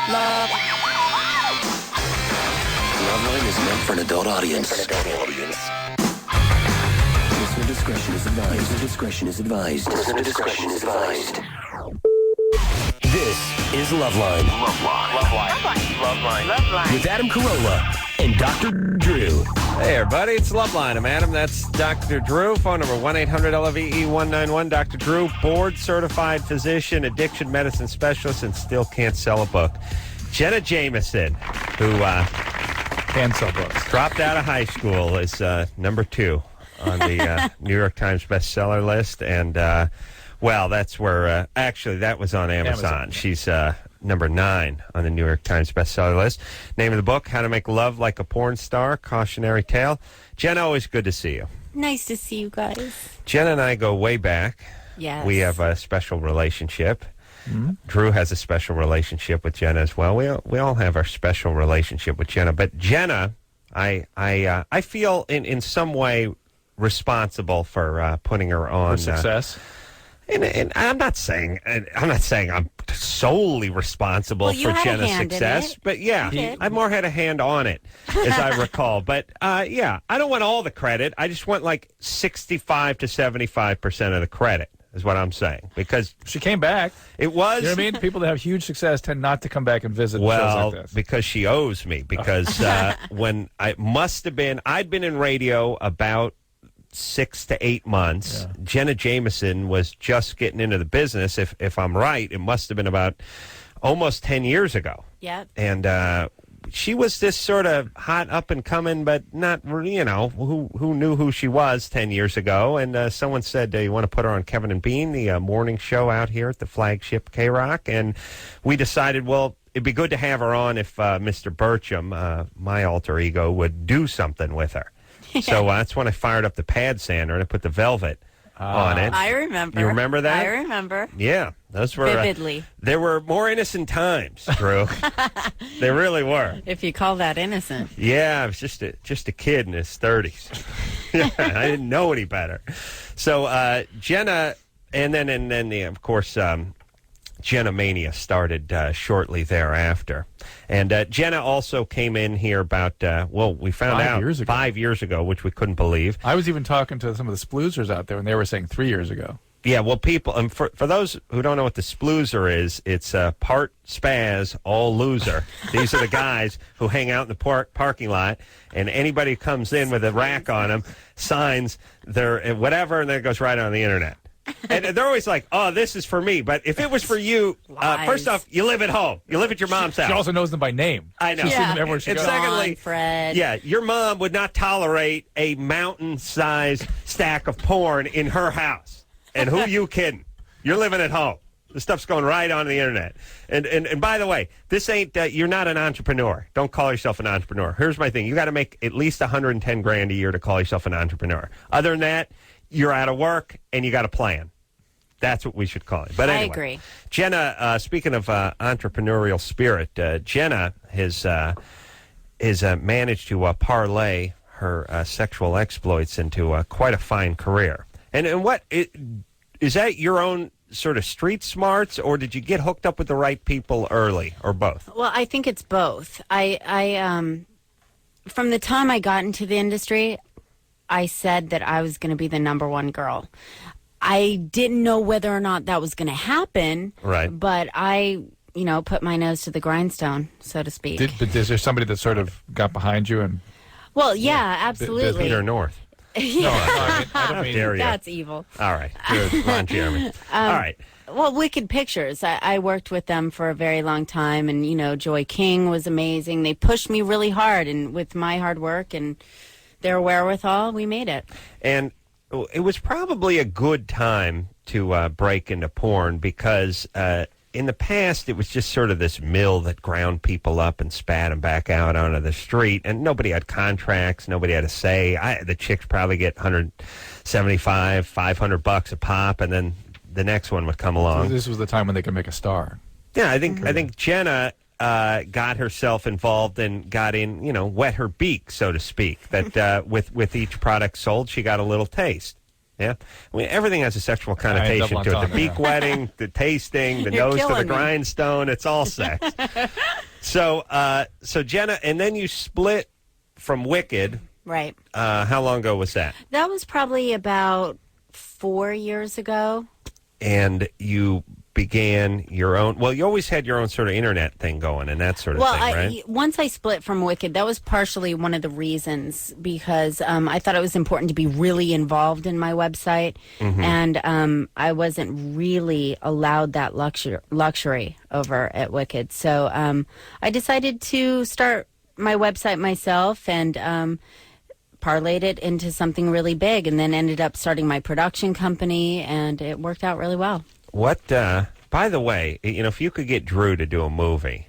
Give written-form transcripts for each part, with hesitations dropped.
Loveline is meant for an adult audience. Listener discretion is advised. Listener discretion is advised. This is Loveline. Loveline. With Adam Carolla and Dr. Drew. Hey, everybody, it's Loveline. I'm Adam. That's Dr. Drew. Phone number 1-800-LOVE-191. Dr. Drew, board-certified physician, addiction medicine specialist, and still can't sell a book. Jenna Jameson, who can sell books, dropped out of high school, is number 2 on the New York Times bestseller list. And, well, that's where, actually, that was on Amazon. She's number 9 on the New York Times bestseller list. Name of the book, How to Make Love Like a Porn Star, Cautionary Tale. Jenna, always good to see you. Nice to see you guys. Jenna and I go way back. Yes. We have a special relationship. Mm-hmm. Drew has a special relationship with Jenna as well. We all have our special relationship with Jenna. But Jenna, I feel in some way responsible for putting her on for success. And I'm not saying I'm solely responsible for Jenna's success, but yeah, I more had a hand on it, as I recall. But yeah, I don't want all the credit. I just want like 65 to 75% of the credit, is what I'm saying, because she came back. It was. You know what I mean? People that have huge success tend not to come back and visit shows like this. Because she owes me. Because when I'd been in radio about 6 to 8 months. Yeah. Jenna Jameson was just getting into the business. If I'm right, it must have been about almost 10 years ago. Yep. And she was this sort of hot up and coming, but not, who knew who she was 10 years ago. And someone said, you want to put her on Kevin and Bean, the morning show out here at the flagship K-Rock. And we decided, well, it'd be good to have her on if Mr. Burcham, my alter ego, would do something with her. So that's when I fired up the pad sander and I put the velvet on it. I remember. You remember that? I remember. Yeah. Those were vividly. There were more innocent times, Drew. They really were. If you call that innocent. Yeah, I was just a kid in his 30s. Yeah, I didn't know any better. So Jenna, and then of course, Jenna Mania started shortly thereafter. And Jenna also came in here about, we found out 5 years ago, which we couldn't believe. I was even talking to some of the sploozers out there, and they were saying 3 years ago. Yeah, well, people, and for those who don't know what the sploozer is, it's part spaz, all loser. These are the guys who hang out in the parking lot, and anybody who comes in with a rack on them signs their whatever, and then it goes right on the internet. And they're always like, oh, this is for me. But if it was for you, first off, you live at home. You live at your mom's house. She also knows them by name. I know. She's seen them everywhere she goes. Secondly, Fred. Yeah, your mom would not tolerate a mountain-sized stack of porn in her house. And who you kidding? You're living at home. This stuff's going right on the internet. And by the way, this ain't, you're not an entrepreneur. Don't call yourself an entrepreneur. Here's my thing. You got to make at least $110,000 a year to call yourself an entrepreneur. Other than that, you're out of work, and you got a plan. That's what we should call it. But anyway, I agree. Jenna, speaking of entrepreneurial spirit, Jenna has managed to parlay her sexual exploits into quite a fine career. And what is that your own sort of street smarts, or did you get hooked up with the right people early, or both? Well, I think it's both. I from the time I got into the industry, I said that I was going to be the number one girl. I didn't know whether or not that was going to happen. Right. But I, put my nose to the grindstone, so to speak. But is there somebody that sort of got behind you? And Well, yeah, absolutely. Peter North. Yeah. No, I don't mean. Dare you. That's evil. All right. Good. Ron Jeremy. All right. Well, Wicked Pictures. I worked with them for a very long time, and, Joy King was amazing. They pushed me really hard, and with my hard work and their wherewithal, we made it. And it was probably a good time to break into porn because in the past it was just sort of this mill that ground people up and spat them back out onto the street, and nobody had contracts, nobody had a say. The chicks probably get $175, $500 a pop, and then the next one would come along. So this was the time when they could make a star. Yeah, I think Jenna got herself involved and got in, wet her beak, so to speak. That with each product sold, she got a little taste. Yeah. I mean, everything has a sexual connotation to it. The beak wetting, the tasting, the You're nose to the killing me. grindstone. It's all sex. So Jenna, and then you split from Wicked. Right. How long ago was that? That was probably about 4 years ago. And you began your own. Well, you always had your own sort of internet thing going and that sort of thing, right? Once I split from Wicked, that was partially one of the reasons because I thought it was important to be really involved in my website, and I wasn't really allowed that luxury over at Wicked. So I decided to start my website myself and parlayed it into something really big, and then ended up starting my production company, and it worked out really well. What, by the way, if you could get Drew to do a movie,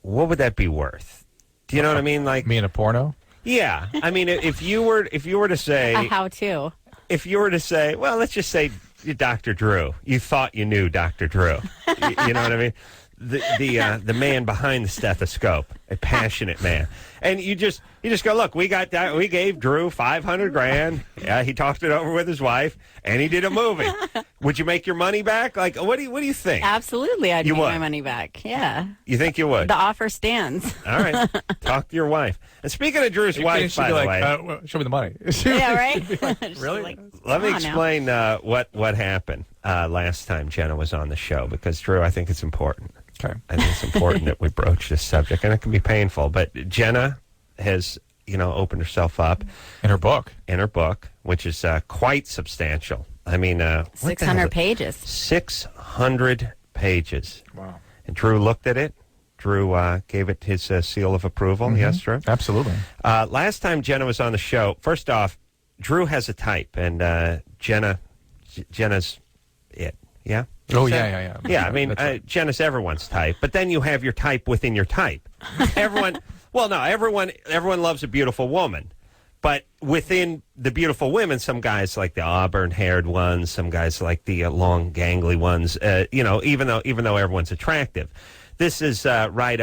what would that be worth? Do you know what I mean? Like me in a porno? Yeah. I mean, if you were to say A how-to. If you were to say, well, let's just say Dr. Drew, you thought you knew Dr. Drew. You know what I mean? The man behind the stethoscope, a passionate man, and you just go, look, we gave Drew $500,000. Yeah, he talked it over with his wife, and he did a movie. Would you make your money back? Like, what do you think? Absolutely, I'd make my money back. Yeah, you think you would? The offer stands. All right, talk to your wife. And speaking of Drew's wife, by the way, well, show me the money. Yeah, right. Really? Let me explain what happened last time Jenna was on the show, because Drew, I think it's important. Okay. I think it's important that we broach this subject, and it can be painful. But Jenna has, opened herself up in her book, which is quite substantial. I mean, 600 pages. 600 pages. Wow. And Drew looked at it. Drew gave it his seal of approval. Yes, Drew? Absolutely. Last time Jenna was on the show, first off, Drew has a type, and Jenna's it. Yeah? Oh, yeah. Yeah, I mean, right. Jenna's everyone's type, but then you have your type within your type. Everyone loves a beautiful woman, but within the beautiful women, some guys like the auburn-haired ones, some guys like the long, gangly ones. Even though everyone's attractive, this is right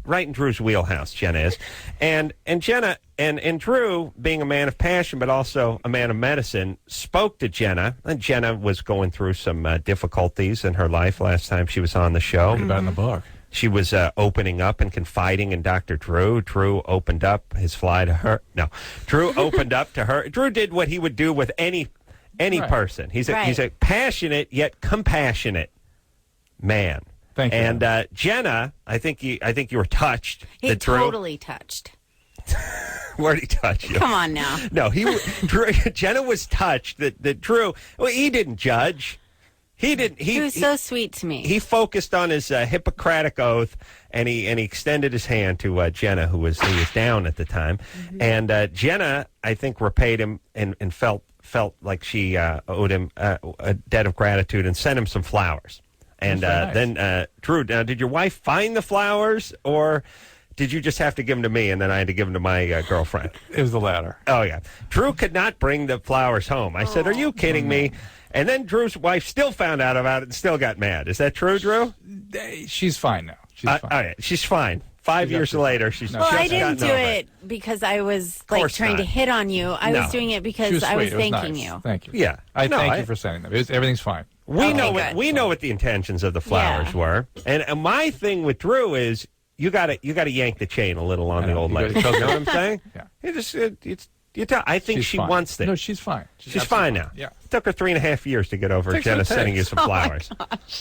in Drew's wheelhouse. Jenna is, and Jenna and Drew, being a man of passion but also a man of medicine, spoke to Jenna. And Jenna was going through some difficulties in her life last time she was on the show. About in the book. She was opening up and confiding in Dr. Drew. Drew opened up his fly to her. No, Drew opened up to her. Drew did what he would do with any person. He's a passionate yet compassionate man. Thank you. And Jenna, I think you were touched. He totally touched. Where'd he touch you? Come on now. No, Jenna was touched that Drew. Well, he didn't judge. He didn't. He was so sweet to me. He focused on his Hippocratic oath, and he extended his hand to Jenna, who was down at the time, and Jenna, I think, repaid him and felt like she owed him a debt of gratitude and sent him some flowers. And nice. Then, Drew, did your wife find the flowers, or did you just have to give them to me, and then I had to give them to my girlfriend? It was the latter. Oh, yeah. Drew could not bring the flowers home. I said, are you kidding me? And then Drew's wife still found out about it and still got mad. Is that true, Drew? She's fine now. She's fine. Oh, yeah. She's fine. 5 years later, she's just I didn't gotten do over it because I was trying to hit on you. I was doing it because I was thanking you. Thank you. Yeah. I thank you for sending them. Everything's fine. We know what the intentions of the flowers were. And my thing with Drew is you got to yank the chain a little on the old lady. You know what I'm saying? Yeah. I think she wants this. No, she's fine. She's fine now. Yeah. It took her 3.5 years to get over Jenna sending you some flowers.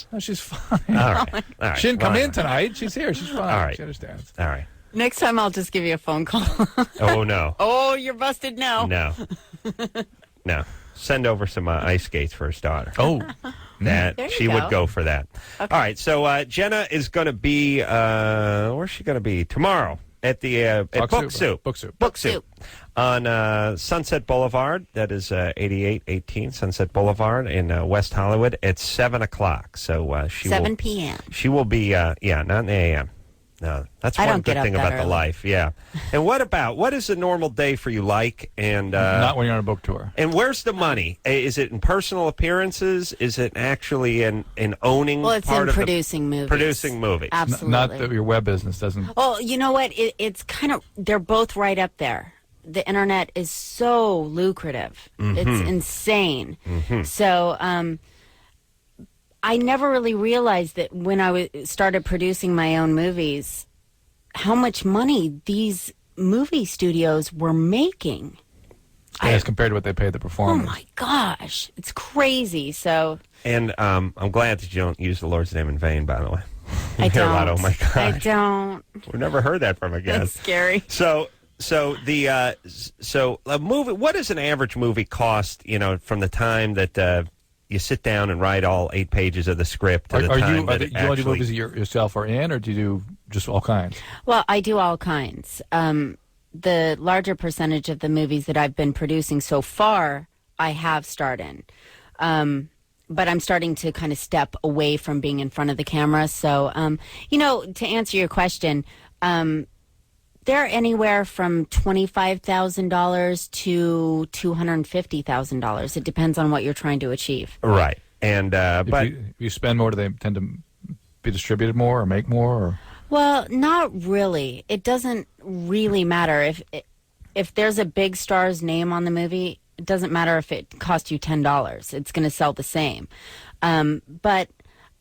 No, she's fine. All right. She didn't come in tonight. She's here. She's fine. All right. She understands. All right. Next time I'll just give you a phone call. Oh, no. Oh, you're busted now. No. Send over some ice skates for his daughter. Oh. She would go for that. Okay. All right. So Jenna is going to be, where's she going to be? Tomorrow. At the at Book Soup on Sunset Boulevard. That is 8818 Sunset Boulevard in West Hollywood at 7 o'clock. So 7 p.m. She will be not in the a.m. No, that's one good thing about the life. Yeah. And what is a normal day for you like? And not when you're on a book tour. And where's the money? Is it in personal appearances? Is it actually in owning? Well, it's part in producing movies. Producing movies. Absolutely. Not that your web business doesn't. Well, you know what? It's kind of, they're both right up there. the internet is so lucrative. It's insane. So I never really realized that when I started producing my own movies, how much money these movie studios were making. As compared to what they paid the performers. Oh my gosh, it's crazy. So, And I'm glad that you don't use the Lord's name in vain, by the way. I hear don't. a lot of, oh my gosh. I don't. We've never heard that from a guest. That's scary. So a movie. What does an average movie cost? You know, from the time that you sit down and write all 8 pages of the script to the time that it you only do movies that yourself are in, or do you do just all kinds? Well, I do all kinds. The larger percentage of the movies that I've been producing so far, I have starred in. But I'm starting to kind of step away from being in front of the camera. So, to answer your question, they're anywhere from $25,000 to $250,000. It depends on what you're trying to achieve. Right. And but if you spend more, do they tend to be distributed more or make more? Or? Well, not really. It doesn't really matter. If there's a big star's name on the movie, it doesn't matter if it costs you $10. It's going to sell the same. But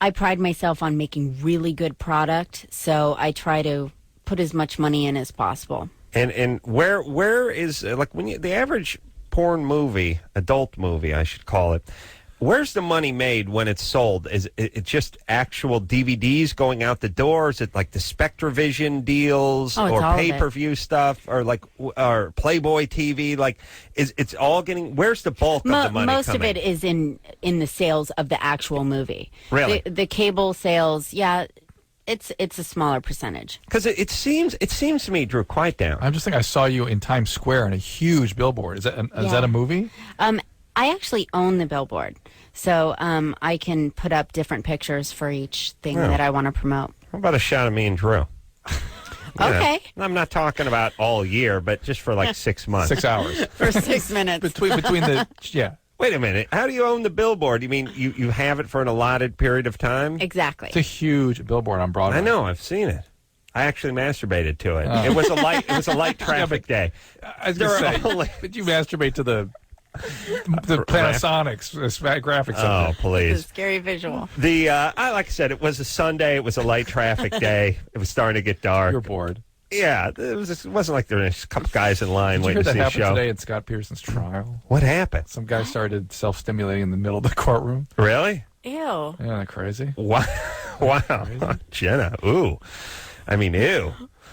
I pride myself on making really good product, so I try to put as much money in as possible. And where is, like, when the average porn movie, adult movie, I should call it, where's the money made when it's sold? Is it just actual DVDs going out the door? Is it like the Spectravision deals or pay-per-view stuff or Playboy TV? Like, it's all getting? Where's the bulk of the money most coming? of it is in the sales of the actual movie. Really, the cable sales, yeah. It's a smaller percentage. Because it seems to me, Drew, quiet down. I'm just thinking I saw you in Times Square in a huge billboard. Is that a movie? I actually own the billboard, so I can put up different pictures for each thing that I want to promote. How about a shot of me and Drew? Okay. I'm not talking about all year, but just for like 6 months. 6 hours. For 6 minutes. between the, yeah. Wait a minute. How do you own the billboard? You mean you have it for an allotted period of time? Exactly. It's a huge billboard on Broadway. I know. I've seen it. I actually masturbated to it. It was a light traffic day. I was going to say, but you masturbate to the Panasonic's graphics. Oh, please! It's a scary visual. Like I said, it was a Sunday. It was a light traffic day. It was starting to get dark. You're bored. Yeah, it wasn't like there were a couple guys in line Did waiting to see a show. That happened today in Scott Pearson's trial? What happened? Some guy started self-stimulating in the middle of the courtroom. Really? Ew. Yeah, that crazy. Wow. Jenna. Ooh. I mean, ew.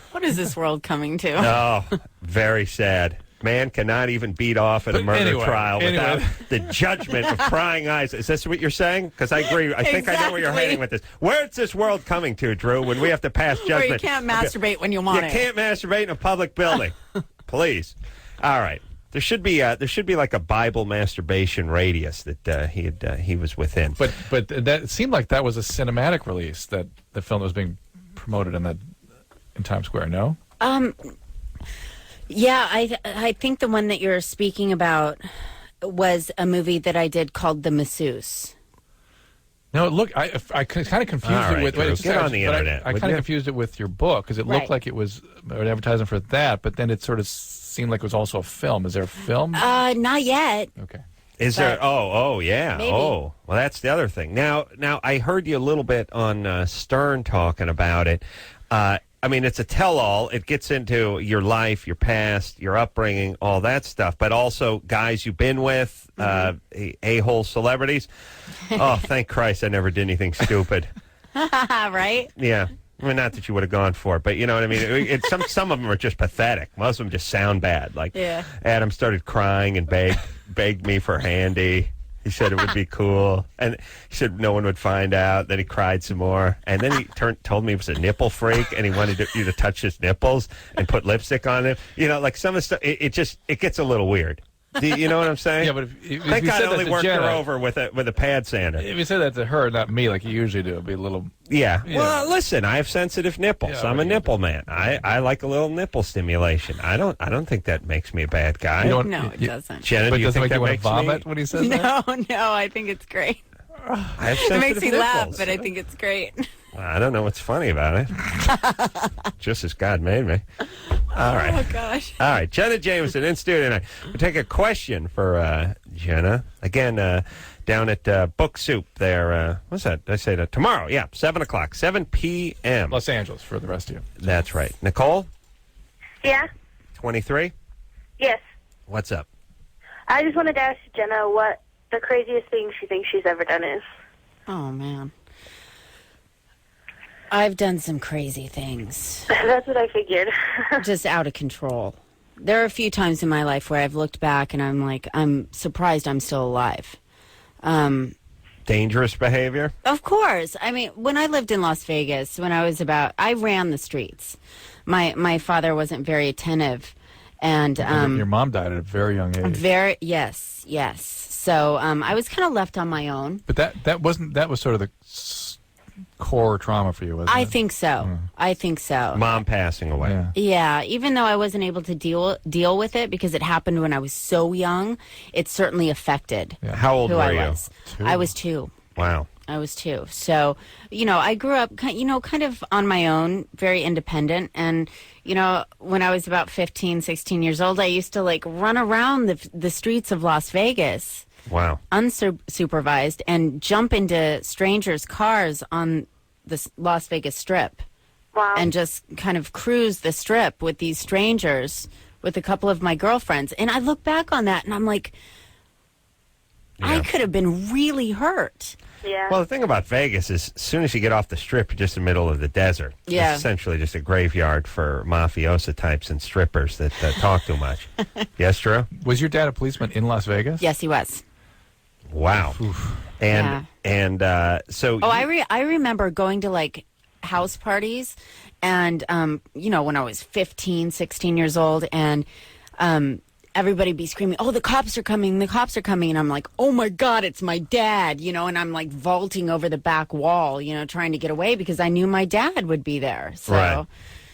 What is this world coming to? Oh, very sad. Man cannot even beat off at a murder trial without the judgment of prying eyes. Is this what you're saying? Because I agree. I think I know where you're heading with this. Where's this world coming to, Drew, when we have to pass judgment? Where you can't masturbate when you want it. You can't masturbate in a public building. Please. All right. There should be like a Bible masturbation radius that he was within. But that seemed like that was a cinematic release, that the film that was being promoted in Times Square. No. Yeah, I think the one that you're speaking about was a movie that I did called The Masseuse. No, look, I kind of confused it with. Get on the internet. I kind of confused it with your book because it looked like it was an advertisement for that, but then it sort of seemed like it was also a film. Is there a film? Not yet. Okay. Is there? Oh, yeah. Maybe. Oh, well, that's the other thing. Now, I heard you a little bit on Stern talking about it. I mean, it's a tell-all. It gets into your life, your past, your upbringing, all that stuff, but also guys you've been with, a-hole celebrities. Oh, thank Christ I never did anything stupid. Right? Yeah. I mean, not that you would have gone for it, but you know what I mean? Some of them are just pathetic. Most of them just sound bad. Like, Adam started crying and begged me for a handy. He said it would be cool, and he said no one would find out. Then he cried some more, and then he told me he was a nipple freak, and he wanted you to touch his nipples and put lipstick on them. You know, like some of the stuff, it gets a little weird. Do you know what I'm saying? Yeah, but if thank you God said I only that to worked Jenna, her over with a pad sander. If you said that to her, not me, like you usually do, it'd be a little. Yeah. Well, listen, I have sensitive nipples. Yeah, I'm a nipple man. I like a little nipple stimulation. I don't think that makes me a bad guy. You No, it doesn't. Jenna, But do you doesn't think make that you want to makes vomit me? when he says that? No, I think it's great. I have sensitive It makes me nipples. laugh, but I think it's great. I don't know what's funny about it. Just as God made me. All right. Oh, gosh. All right. Jenna Jameson in studio tonight. We'll take a question for Jenna. Again, down at Book Soup there. What's that? Did I say that? Tomorrow. Yeah, 7 o'clock, 7 p.m. Los Angeles for the rest of you. That's right. Nicole? Yeah? 23? Yes. What's up? I just wanted to ask Jenna what the craziest thing she thinks she's ever done is. Oh, man. I've done some crazy things. That's what I figured. Just out of control. There are a few times in my life where I've looked back and I'm like, I'm surprised I'm still alive. Dangerous behavior? Of course. I mean, when I lived in Las Vegas, I ran the streets. My father wasn't very attentive. And your mom died at a very young age. Yes. So I was kind of left on my own. But that was sort of the core trauma for you, wasn't it? I think so. I think so. Mom passing away. Yeah. Yeah, even though I wasn't able to deal with it because it happened when I was so young, it certainly affected How old who were I you? was. I was 2. Wow. I was 2. So, I grew up, kind of on my own, very independent. And, when I was about 15, 16 years old, I used to, run around the streets of Las Vegas. Wow. Unsupervised and jump into strangers' cars on the Las Vegas Strip. Wow. And just kind of cruise the Strip with these strangers, with a couple of my girlfriends. And I look back on that and I'm like, I could have been really hurt. Yeah. Well, the thing about Vegas is as soon as you get off the Strip, you're just in the middle of the desert. Yeah. It's essentially just a graveyard for mafiosa types and strippers that talk too much. Yes, Drew? Was your dad a policeman in Las Vegas? Yes, he was. Wow. And so... Oh, I remember going to, house parties and, when I was 15, 16 years old and everybody be screaming, oh, the cops are coming. And I'm like, oh, my God, it's my dad, and I'm, vaulting over the back wall, trying to get away because I knew my dad would be there. So... Right.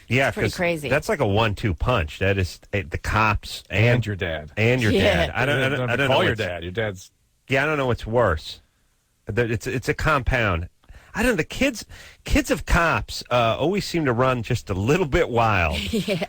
Yeah, it's pretty crazy. That's like a 1-2 punch. That is the cops And your dad. and your Yeah. dad. I don't know. Call your what's- dad. Your dad's... Yeah, I don't know what's worse. It's a compound. I don't know. The kids of cops always seem to run just a little bit wild. Yeah.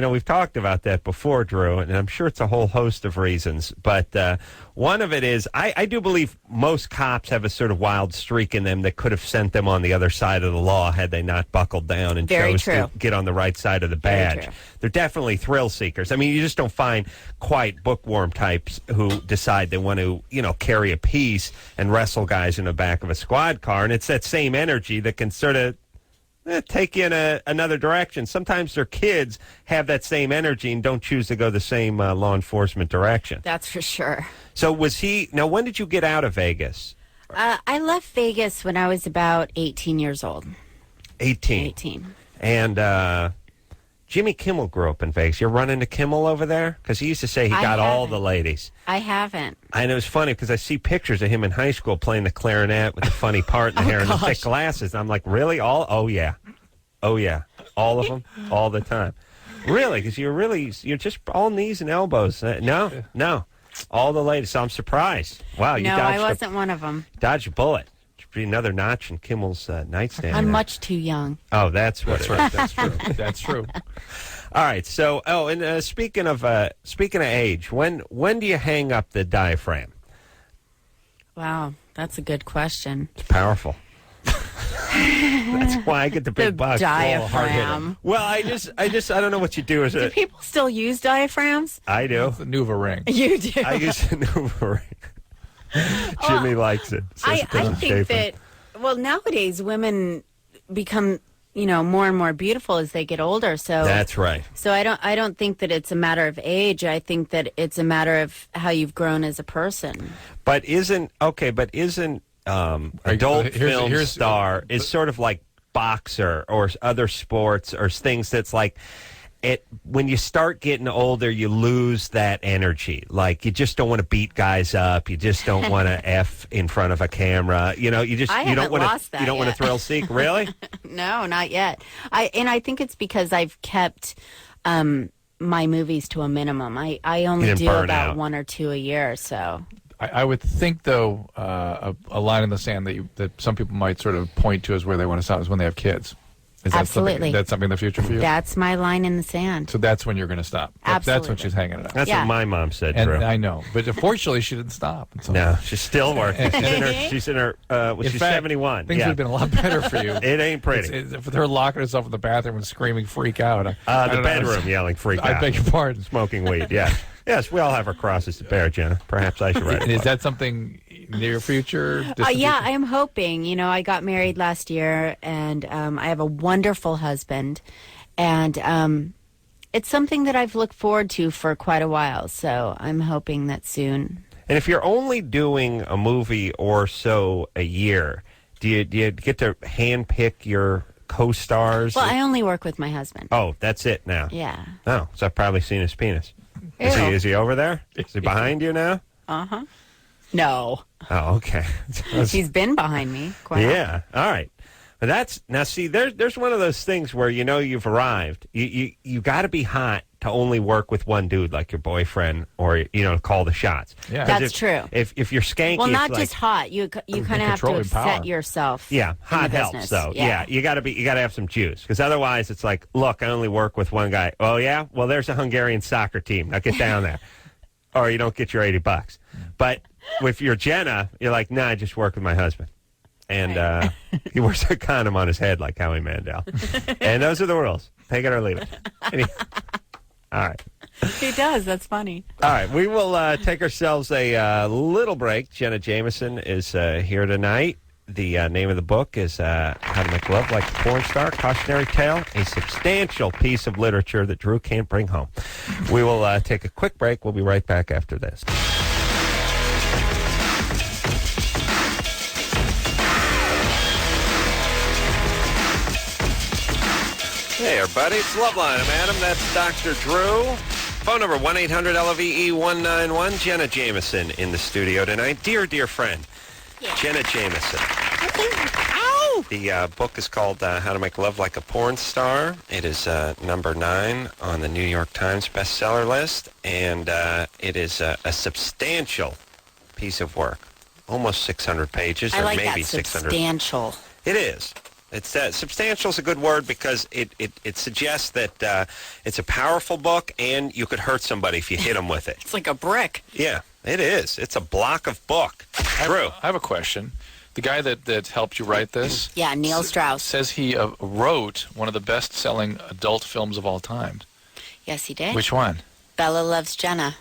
We've talked about that before, Drew, and I'm sure it's a whole host of reasons. But one of it is I do believe most cops have a sort of wild streak in them that could have sent them on the other side of the law had they not buckled down and Very chose true. to get on the right side of the Very badge. true. They're definitely thrill seekers. I mean, you just don't find quite bookworm types who decide they want to, carry a piece and wrestle guys in the back of a squad car. And it's that same energy that can sort of take you in another direction. Sometimes their kids have that same energy and don't choose to go the same law enforcement direction. That's for sure. So now when did you get out of Vegas? I left Vegas when I was about 18 years old. 18. And Jimmy Kimmel grew up in Vegas. You run into Kimmel over there? Because he used to say he got all the ladies. I haven't. And it was funny because I see pictures of him in high school playing the clarinet with the funny part in the hair and the thick glasses. And I'm like, really? Oh, yeah. All of them? All the time. Really? Because you're just all knees and elbows. No. All the ladies. So I'm surprised. Wow, you No, dodged I wasn't one of them. Dodged a bullet. Should be another notch in Kimmel's nightstand. I'm there. much too young. Oh, that's what it is. That's true. That's true. All right. So, speaking of age, when do you hang up the diaphragm? Wow, that's a good question. It's powerful. That's why I get the big bucks. Diaphragm. Well, I don't know what you do. Do people still use diaphragms? I do. The Nuva ring. You do. I use a new ring. Jimmy likes it. Says it I doesn't think chafe him. that, well, nowadays women become, more and more beautiful as they get older. So That's right. So I don't think that it's a matter of age. I think that it's a matter of how you've grown as a person. But isn't adult film star is sort of like boxer or other sports or things that's like when you start getting older, you lose that energy. Like you just don't want to beat guys up. You just don't want to F in front of a camera. You don't want to. You don't want to thrill seek. Really? No, not yet. I think it's because I've kept my movies to a minimum. I only do about 1 or 2 a year. So I would think, though, a line in the sand that some people might sort of point to as where they want to stop is when they have kids. Is that Absolutely. that's something in the future for you? That's my line in the sand. So that's when you're going to stop. That's when Absolutely. she's hanging it up. That's Yeah. what my mom said, And Drew. I know, but unfortunately, she didn't stop. And so- No, she's still working. She's in her In she's fact, 71. Things would have been a lot better for you. It ain't pretty. With her locking herself in the bathroom and screaming "freak out." I The don't know. bedroom yelling freak out. I beg your pardon. Smoking weed, yeah. Yes, we all have our crosses to bear, Jenna. Perhaps I should write a Is book. that something near future? distant Yeah, future? I am hoping. You know, I got married last year, and I have a wonderful husband, and it's something that I've looked forward to for quite a while. So I'm hoping that soon. And if you're only doing a movie or so a year, do you get to handpick your co-stars? Well, I only work with my husband. Oh, that's it now. Yeah. Oh, so I've probably seen his penis. Ew. Is he over there? Is he behind you now? No, Oh, okay. he's been behind me. Quite Yeah. All right. But that's now. See, there's one of those things where you know you've arrived. You got to be hot to only work with one dude like your boyfriend, or call the shots. Yeah. 'Cause That's true. If you're skanky, Well, it's not like, just hot. You kind of have to controlling have power. set yourself. Yeah, in hot the helps business. though. Yeah, you got to have some juice, because otherwise it's like, look, I only work with one guy. Oh yeah, well there's a Hungarian soccer team. Now get down there, or you don't get your $80. But if you're Jenna, you're like, nah, I just work with my husband, and he wears a condom on his head like Howie Mandel, and those are the rules. Take it or leave it. All right. He does. That's funny. All right, we will take ourselves a little break. Jenna Jameson is here tonight. The name of the book is How to Make Love Like a Porn Star, Cautionary Tale, a substantial piece of literature that Drew can't bring home. We will take a quick break. We'll be right back after this. Hey, everybody, it's Loveline. I'm Adam. That's Dr. Drew. Phone number 1-800-LOVE-191. Jenna Jameson in the studio tonight. Dear friend, Jenna Jameson. The book is called How to Make Love Like a Porn Star. It is number 9 on the New York Times bestseller list, and it is a substantial piece of work. Almost 600 pages, I or like maybe that 600. substantial. It is. It's substantial is a good word, because it suggests that it's a powerful book, and you could hurt somebody if you hit them with it. It's like a brick. Yeah, it is. It's a block of book. Drew. I have a question. The guy that helped you write this Yeah, Neil Strauss. says he wrote one of the best-selling adult films of all time. Yes, he did. Which one? Bella Loves Jenna.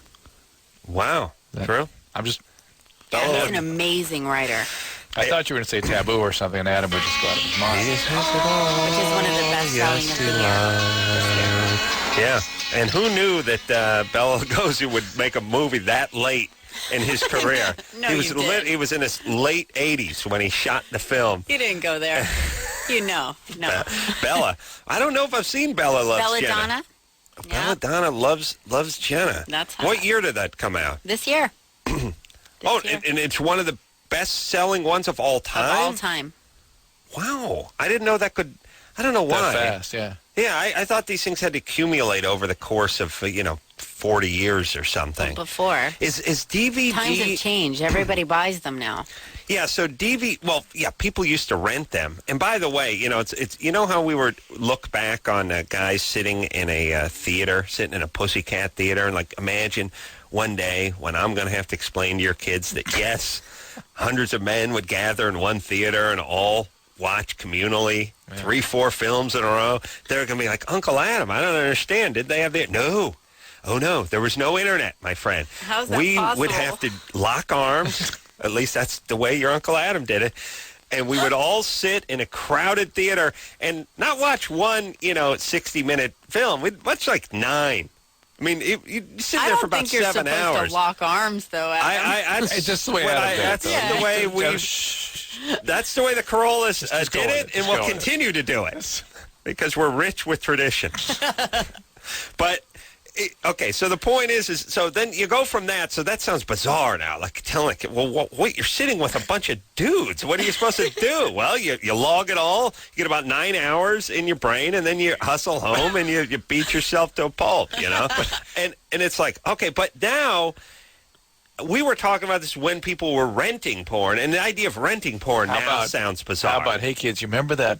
Wow. Drew? I'm just... Yeah, Bella he's an amazing writer, I thought you were going to say Taboo or something, and Adam would just go out of his mind. which is one of the best-selling of the year. Yeah. And who knew that Bela Lugosi would make a movie that late in his career? No, he was you did. He was in his late 80s when he shot the film. You didn't go there. No. Bella. I don't know if I've seen Bella Loves Jenna. Belladonna. Belladonna loves Jenna. That's hot. What year did that come out? This year. And year. it's one of the best-selling ones of all time? Of all time. Wow. I didn't know that could... I don't know why. That fast, yeah. Yeah, I thought these things had to accumulate over the course of, 40 years or something. Before. Is DVD... Times have changed. Everybody buys them now. Yeah, so people used to rent them. And by the way, it's how we look back on guys sitting in a theater, sitting in a pussycat theater, and imagine one day when I'm going to have to explain to your kids that, yes, hundreds of men would gather in one theater and all watch communally 3-4 films in a row. They're going to be like, Uncle Adam, I don't understand. Did they have the... No. Oh, no. There was no internet, my friend. How's that we possible? would have to lock arms. At least that's the way your Uncle Adam did it. And we would all sit in a crowded theater and not watch one, 60-minute film. We'd watch 9. I mean, you sit there for about 7 hours. I don't think you're supposed to lock arms, though, Adam. It's just the way Adam did it, That's though. the way we... That's the way the Carollas Just did go with it, it. and Just we'll go with it. continue to do it because we're rich with tradition. But okay, so the point is so then you go from that. So that sounds bizarre now, like telling, well, wait, you're sitting with a bunch of dudes. What are you supposed to do? Well, you log it all. You get about 9 hours in your brain, and then you hustle home and you beat yourself to a pulp, and it's like, okay, but now. We were talking about this when people were renting porn, and the idea of renting porn sounds bizarre. How about, hey, kids, you remember that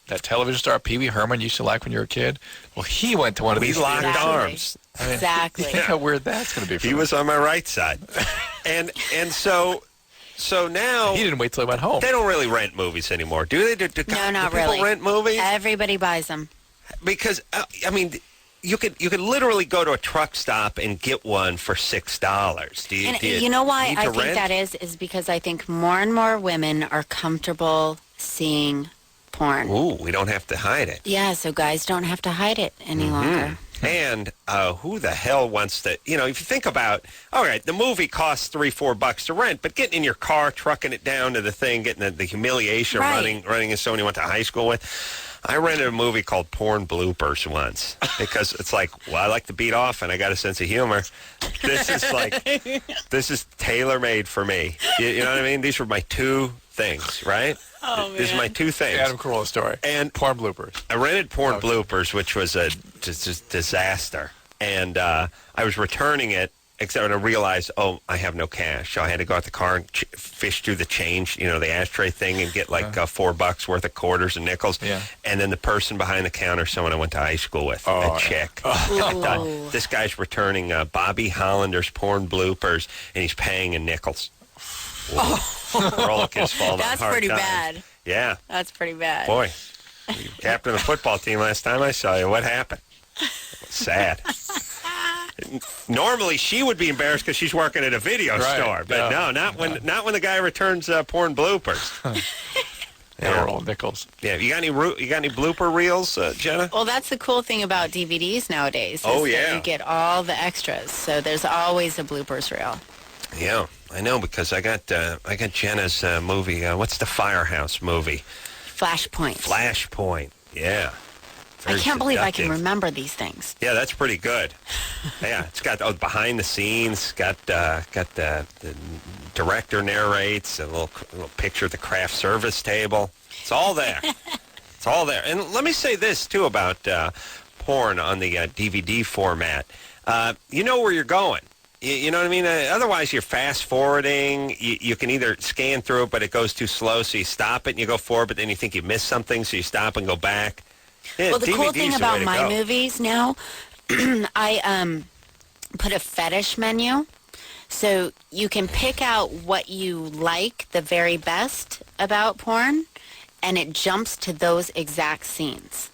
that television star Pee Wee Herman used to like when you were a kid? Well, he went to one of We these locked theaters. arms. Exactly. Think how weird that's going to be for He them. was on my right side. and so now He didn't wait till he went home. they don't really rent movies anymore, do they? Do No, not people really. rent movies? Everybody buys them. Because I mean, you could literally go to a truck stop and get one for $6. Do you? And do you know why need I to think rent? that is because I think more and more women are comfortable seeing porn. Ooh, we don't have to hide it. Yeah, so guys don't have to hide it any longer. And who the hell wants to, if you think about, all right, the movie costs $3-4 to rent, but getting in your car, trucking it down to the thing, getting the humiliation of Right. running as someone you went to high school with. I rented a movie called Porn Bloopers once because it's like, well, I like to beat off and I got a sense of humor. This is tailor-made for me. You know what I mean? These were my two things, right? Oh, man. These are my two things. Adam Carolla story. And porn bloopers. I rented Porn Bloopers, which was a just disaster. And I was returning it, except when I realized, I have no cash. So I had to go out the car and fish through the change, the ashtray thing, and get like $4 worth of quarters and nickels. Yeah. And then the person behind the counter, someone I went to high school with, a chick. And I thought, this guy's returning Bobby Hollander's Porn Bloopers, and he's paying in nickels. We're all kids falling That's hard pretty times. bad. Yeah. That's pretty bad. Boy, you captain of the football team last time I saw you. What happened? Sad. Normally, she would be embarrassed because she's working at a video Right, store, but yeah. not when the guy returns Porn Bloopers. Yeah, roll nickels. Yeah, you got any blooper reels, Jenna? Well, that's the cool thing about DVDs nowadays. Is Oh, that yeah. you get all the extras, so there's always a bloopers reel. Yeah, I know because I got Jenna's movie. What's the Firehouse movie? Flashpoint. Flashpoint. Yeah. I Very can't believe I can seductive. remember these things. Yeah, that's pretty good. Yeah, it's got behind the scenes. Got the director narrates a little picture of the craft service table. It's all there. It's all there. And let me say this too about porn on the DVD format. You know where you're going. You know what I mean? Otherwise, you're fast forwarding. You can either scan through it, but it goes too slow, so you stop it and you go forward. But then you think you missed something, so you stop and go back. Yeah, Well, the cool DVD's thing the way about to my go. movies now, I put a fetish menu. So you can pick out what you like the very best about porn, and it jumps to those exact scenes.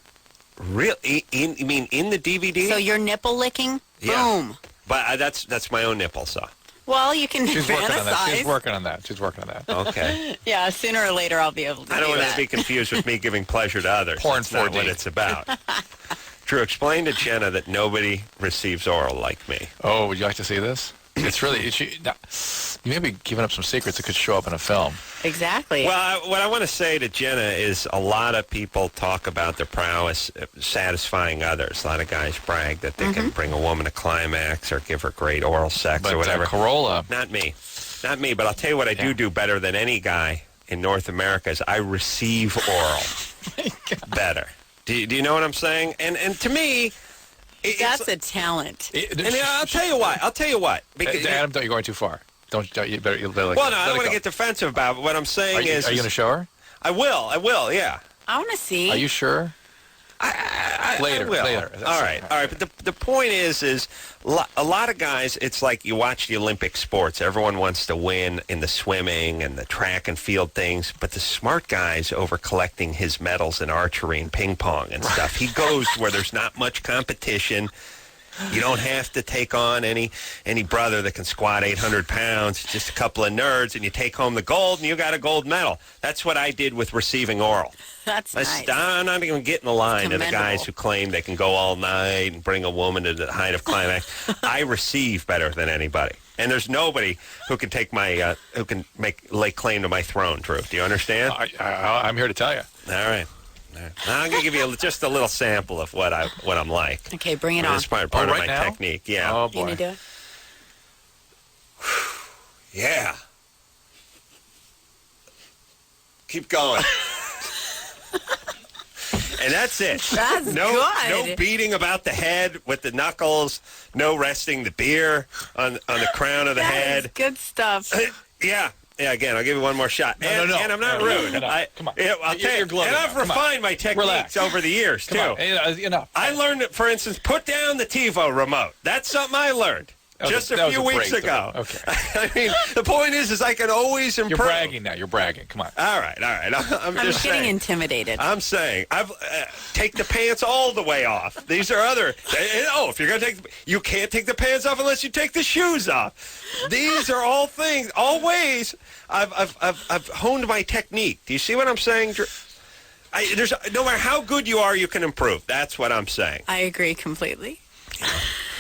Really? You mean in the DVD? So your nipple licking, Yeah. boom. But that's my own nipple, so. Well, you can She's working on that. fantasize. She's working on that. Okay. Yeah, sooner or later I'll be able to I don't do want that. to be confused with me giving pleasure to others. Porn That's not 4D. what it's about. Drew, explain to Jenna that nobody receives oral like me. Oh, would you like to see this? It's really, you may be giving up some secrets that could show up in a film. Exactly. Well, what I want to say to Jenna is a lot of people talk about their prowess satisfying others. A lot of guys brag that they can bring a woman to climax or give her great oral sex But or whatever. Carolla, Not me. But I'll tell you what I do better than any guy in North America is I receive oral better. Do you know what I'm saying? And to me, that's a talent. And I'll tell you what. Because, Adam, don't you going too far? Don't you better. You better well, no, I don't want to get defensive about it. What I'm saying Are you going to show her? I will. Yeah. I want to see. Are you sure? Later. I will. Later. All right. But the point is a lot of guys, it's like you watch the Olympic sports. Everyone wants to win in the swimming and the track and field things, but the smart guy's over collecting his medals in archery and ping pong and stuff. He goes where there's not much competition. You don't have to take on any brother that can squat 800 pounds. Just a couple of nerds, and you take home the gold, and you got a gold medal. That's what I did with receiving oral. That's nice. I'm not even getting the line of the Commendable. guys who claim they can go all night and bring a woman to the height of climax. I receive better than anybody, and there's nobody who can take my lay claim to my throne. Drew, do you understand? I'm here to tell you. All right. I'm going to give you just a little sample of what I'm like. Okay, bring it on. This part Oh, of right my now? technique. Yeah. Oh, You boy. gonna do it? Yeah. Keep going. And that's it. That's no good. beating about the head with the knuckles. No resting the beer on the crown of the That head. is good stuff. Yeah. Yeah, again, I'll give you one more shot. No, and, no. and I'm not No, rude. no. Come on. I'll tell you, gloating and I've now. Come on. refined my techniques Relax. over the years, too. Come on. Enough. I learned, for instance, put down the TiVo remote. That's something I learned. Just a few weeks ago. Okay. I mean, the point is I can always improve. You're bragging now. You're bragging. Come on. All right. I'm just getting saying. intimidated. I'm saying, take the pants all the way off. These are other. If you're gonna you can't take the pants off unless you take the shoes off. These are all things, all ways. I've honed my technique. Do you see what I'm saying? There's no matter how good you are, you can improve. That's what I'm saying. I agree completely.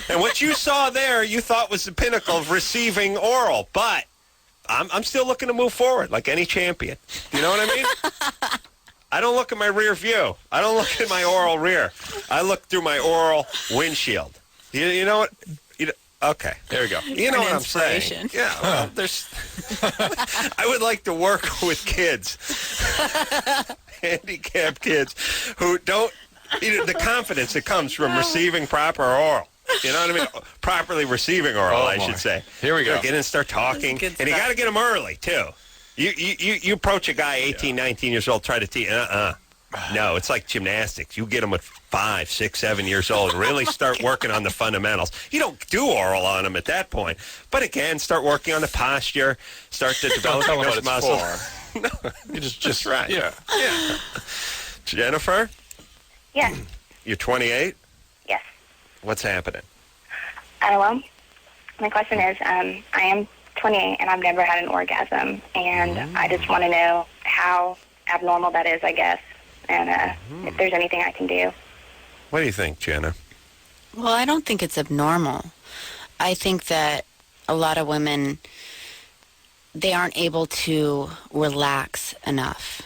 And what you saw there, you thought was the pinnacle of receiving oral. But I'm still looking to move forward like any champion. You know what I mean? I don't look at my rear view. I don't look at my oral rear. I look through my oral windshield. You know what? Okay. There we go. You know what I'm saying? Yeah. Well, I would like to work with kids, handicapped kids, who don't. The confidence that comes from receiving proper oral. You know what I mean? Properly receiving oral, I should say. Here we go. Get in and start talking. And you got to get them early, too. You approach a guy 18, 19 years old, try to teach. No, it's like gymnastics. You get them at 5, 6, 7 years old and really start working on the fundamentals. You don't do oral on them at that point. But again, start working on the posture, start to develop those muscles. No, you just right. Yeah. Jennifer? Yes. You're 28? Yes. What's happening? Well, my question is, I am 28 and I've never had an orgasm, and I just want to know how abnormal that is, I guess, and if there's anything I can do. What do you think, Jenna? Well, I don't think it's abnormal. I think that a lot of women, they aren't able to relax enough.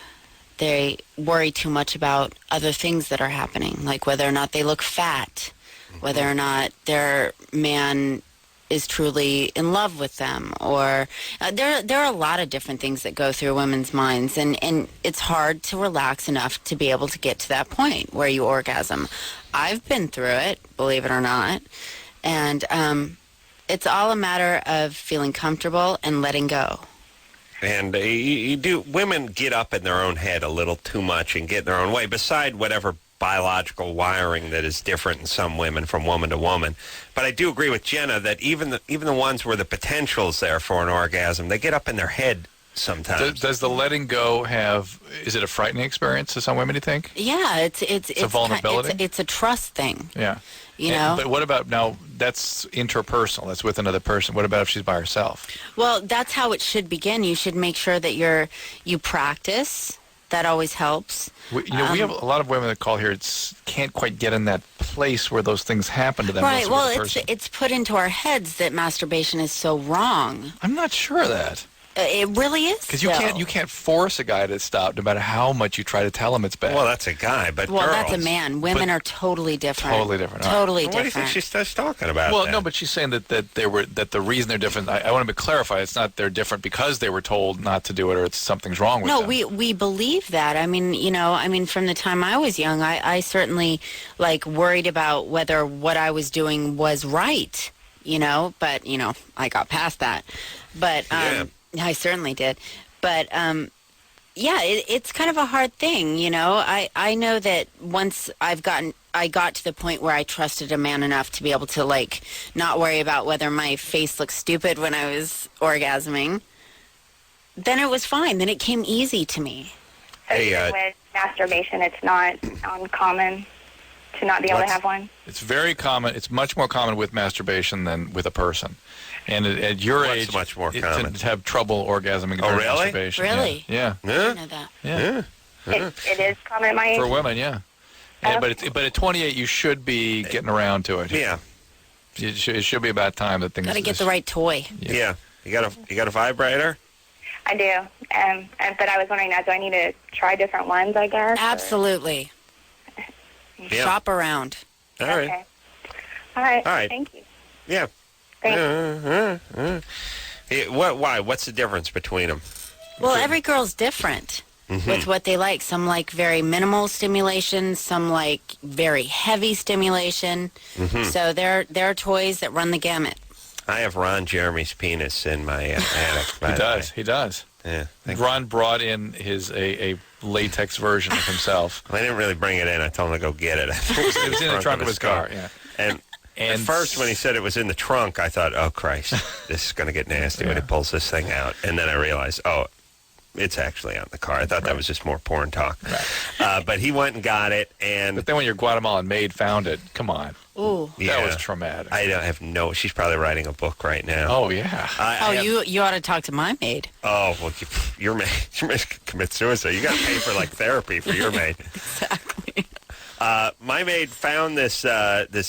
They worry too much about other things that are happening, like whether or not they look fat, whether or not their man is truly in love with them, or there are a lot of different things that go through women's minds, and it's hard to relax enough to be able to get to that point where you orgasm. I've been through it, believe it or not, and it's all a matter of feeling comfortable and letting go. And women get up in their own head a little too much and get in their own way, beside whatever biological wiring that is different in some women from woman to woman. But I do agree with Jenna that even the ones where the potential's there for an orgasm, they get up in their head sometimes. Does the letting go is it a frightening experience to some women, do you think? Yeah, it's a vulnerability? It's a trust thing. Yeah. You know? But what about, now, that's interpersonal. That's with another person. What about if she's by herself? Well, that's how it should begin. You should make sure that you practice. That always helps. We have a lot of women that call here can't quite get in that place where those things happen to them. Right. Well, it's put into our heads that masturbation is so wrong. I'm not sure of that. It really is. Because you can't force a guy to stop, no matter how much you try to tell him it's bad. Well, that's a guy, but girls. That's a man. Women are totally different. Totally different. Totally What do you different. think she starts talking about? Well, no, but she's saying that the reason they're different. I want to clarify. It's not they're different because they were told not to do it, or it's something's wrong with them. No, we believe that. I mean, from the time I was young, I certainly worried about whether what I was doing was right. But I got past that. But I certainly did. But it's kind of a hard thing. I know that once I got to the point where I trusted a man enough to be able to not worry about whether my face looked stupid when I was orgasming, then it was fine. Then it came easy to me. So even with masturbation, it's not uncommon to not be able to have one? It's very common. It's much more common with masturbation than with a person. And at your age, much more common? To have trouble orgasming during masturbation. Really? Yeah. I didn't know that. Yeah. It is common at my age? For women, yeah. But at 28, you should be getting around to it. Yeah. It should be about time that things. Got to get the right toy. Yeah. You got a vibrator? I do. But I was wondering now, do I need to try different ones, I guess? Absolutely. Yeah. Shop around. All right. Okay. All right. Thank you. Yeah. Thanks. Why? What's the difference between them? Well, every girl's different with what they like. Some like very minimal stimulation. Some like very heavy stimulation. So there are toys that run the gamut. I have Ron Jeremy's penis in my attic. He does. He does. Yeah. Ron brought in his a latex version of himself. I didn't really bring it in. I told him to go get it. It was in the trunk of his car. Yeah. And at first, when he said it was in the trunk, I thought, oh, Christ, this is going to get nasty when he pulls this thing out. And then I realized, oh, it's actually on the car. I thought that was just more porn talk. Right. But he went and got it. But then when your Guatemalan maid found it, come on. Ooh. That was traumatic. I don't have she's probably writing a book right now. Oh, yeah. You ought to talk to my maid. Oh, well, your maid could commit suicide. You got to pay for, like, therapy for your maid. Exactly. My maid found this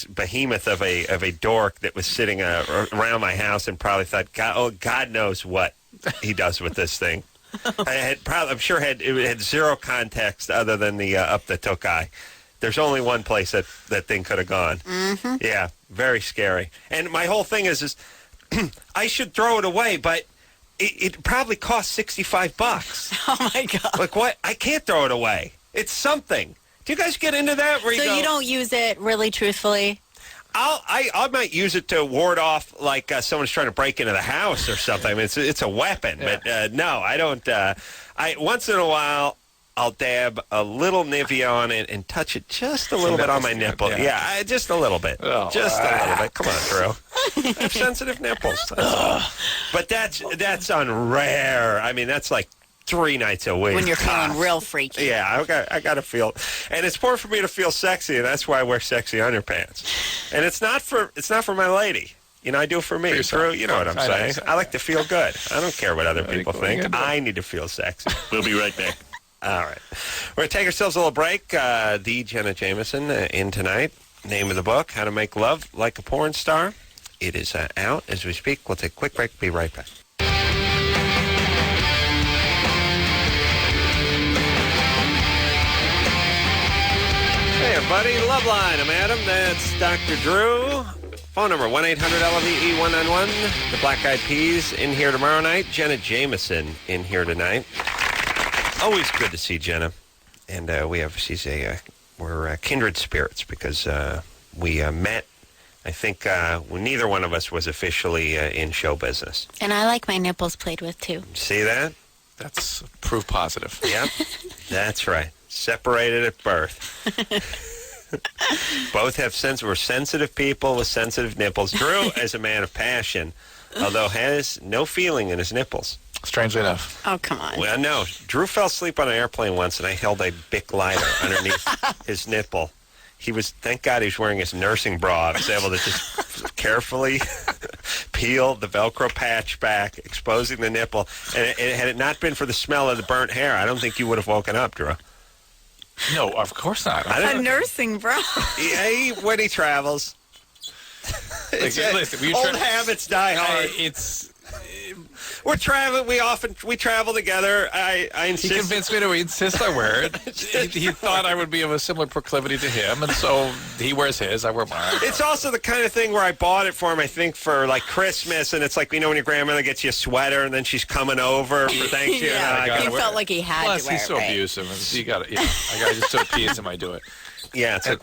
behemoth of a dork that was sitting around my house and probably thought, God knows what he does with this thing. I'm sure it had zero context other than the up the took eye. There's only one place that thing could have gone. Mm-hmm. Yeah, very scary. And my whole thing is I should throw it away, but it probably cost $65. Oh my God! Like what? I can't throw it away. It's something. Do you guys get into that? Where you don't use it really truthfully? I might use it to ward off like someone's trying to break into the house or something. I mean, it's a weapon, but no, I don't. Once in a while, I'll dab a little Nivea on it and touch it just a little bit on my nipple. Yeah, just a little bit. Oh, just a little bit. Come on, Drew. I have sensitive nipples. But that's on rare. I mean, that's like 3 nights a week. When you're feeling real freaky. Yeah, I got to feel. And it's more for me to feel sexy, and that's why I wear sexy underpants. And it's not for my lady. You know, I do it for me. Drew, you know what I'm saying. I like to feel good. I don't care what other people think. I need to feel sexy. We'll be right back. All right. We're going to take ourselves a little break. The Jenna Jameson in tonight. Name of the book, How to Make Love Like a Porn Star. It is out as we speak. We'll take a quick break. Be right back. Hey, everybody. Loveline. I'm Adam. That's Dr. Drew. Phone number, 1-800-LOVE-191. The Black Eyed Peas in here tomorrow night. Jenna Jameson in here tonight. Always good to see Jenna. And we're kindred spirits because we met, I think, when neither one of us was officially in show business. And I like my nipples played with, too. See that? That's proof positive. Yep, that's right. Separated at birth. Both have we're sensitive people with sensitive nipples. Drew is a man of passion, although has no feeling in his nipples. Strangely enough. Oh, come on. Well, no. Drew fell asleep on an airplane once, and I held a Bic lighter underneath his nipple. Thank God he was wearing his nursing bra. I was able to just carefully peel the Velcro patch back, exposing the nipple. And had it not been for the smell of the burnt hair, I don't think you would have woken up, Drew. No, of course not. A nursing bra. Yeah, when he travels. Listen, old habits die hard. We're traveling. We travel together. I insist. He convinced me to insist I wear it. he thought I would be of a similar proclivity to him, and so he wears his. I wear mine. It's also the kind of thing where I bought it for him. I think for like Christmas, and it's like when your grandmother gets you a sweater, and then she's coming over for Thanksgiving. Yeah, he felt like he had Plus, to wear it. Plus, he's so abusive. And you got to. I got to just so appease him. I do it. Yeah, it's like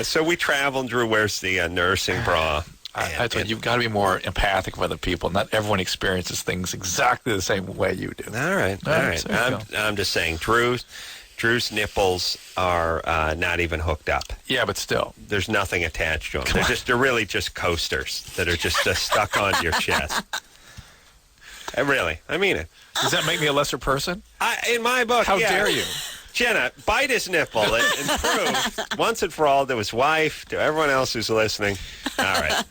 So we travel, and Drew wears the nursing bra. I told you, you've got to be more empathic with other people. Not everyone experiences things exactly the same way you do. All right. I'm just saying, Drew's nipples are not even hooked up. Yeah, but still, there's nothing attached to them. They're really just coasters that are just stuck onto your chest. I mean it. Does that make me a lesser person? In my book, how dare you? Jenna, bite his nipple and prove once and for all to his wife, to everyone else who's listening. All right.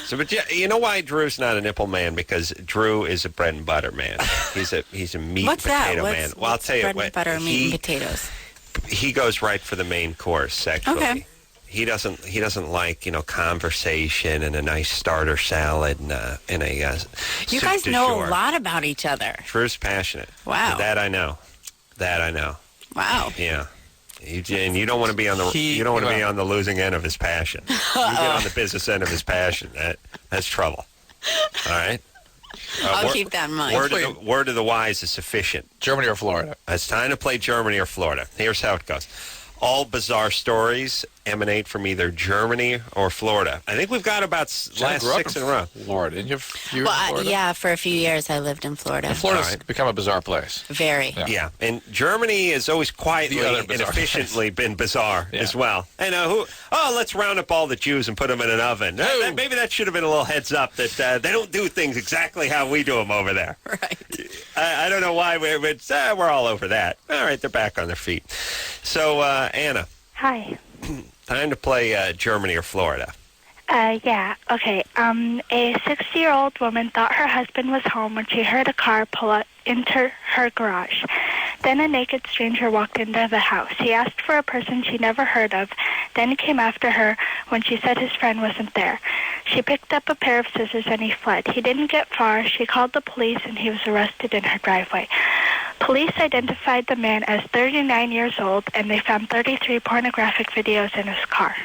So, but you know why Drew's not a nipple man? Because Drew is a bread and butter man. He's a meat What's and potato that? man. Well, I'll tell you what. Bread and butter, meat and potatoes. He goes right for the main course sexually. Okay. He doesn't like conversation and a nice starter salad and a. You guys know a lot about each other. Drew's passionate. Wow. That I know. Wow. Yeah. You don't want to be on the losing end of his passion. You get on the business end of his passion. That's trouble. All right. I'll keep that in mind. Word of the wise is sufficient. Germany or Florida? It's time to play Germany or Florida. Here's how it goes. all bizarre stories emanate from either Germany or Florida. I think we've got about last 6 in a row. Florida. Didn't you have a few in Florida? Yeah, for a few years I lived in Florida. Florida's become a bizarre place. Very. Yeah, and Germany has always quietly The other and bizarre efficiently been bizarre Yeah. as well. And let's round up all the Jews and put them in an oven. Maybe that should have been a little heads up that they don't do things exactly how we do them over there. Right. I don't know why, we're all over that. All right, they're back on their feet. So, Anna, Hi. time to play Germany or Florida. Yeah, okay. A 60-year-old woman thought her husband was home when she heard a car pull up into her garage. Then a naked stranger walked into the house. He asked for a person she never heard of. Then he came after her when she said his friend wasn't there. She picked up a pair of scissors and he fled. He didn't get far. She called the police and he was arrested in her driveway. Police identified the man as 39 years old and they found 33 pornographic videos in his car.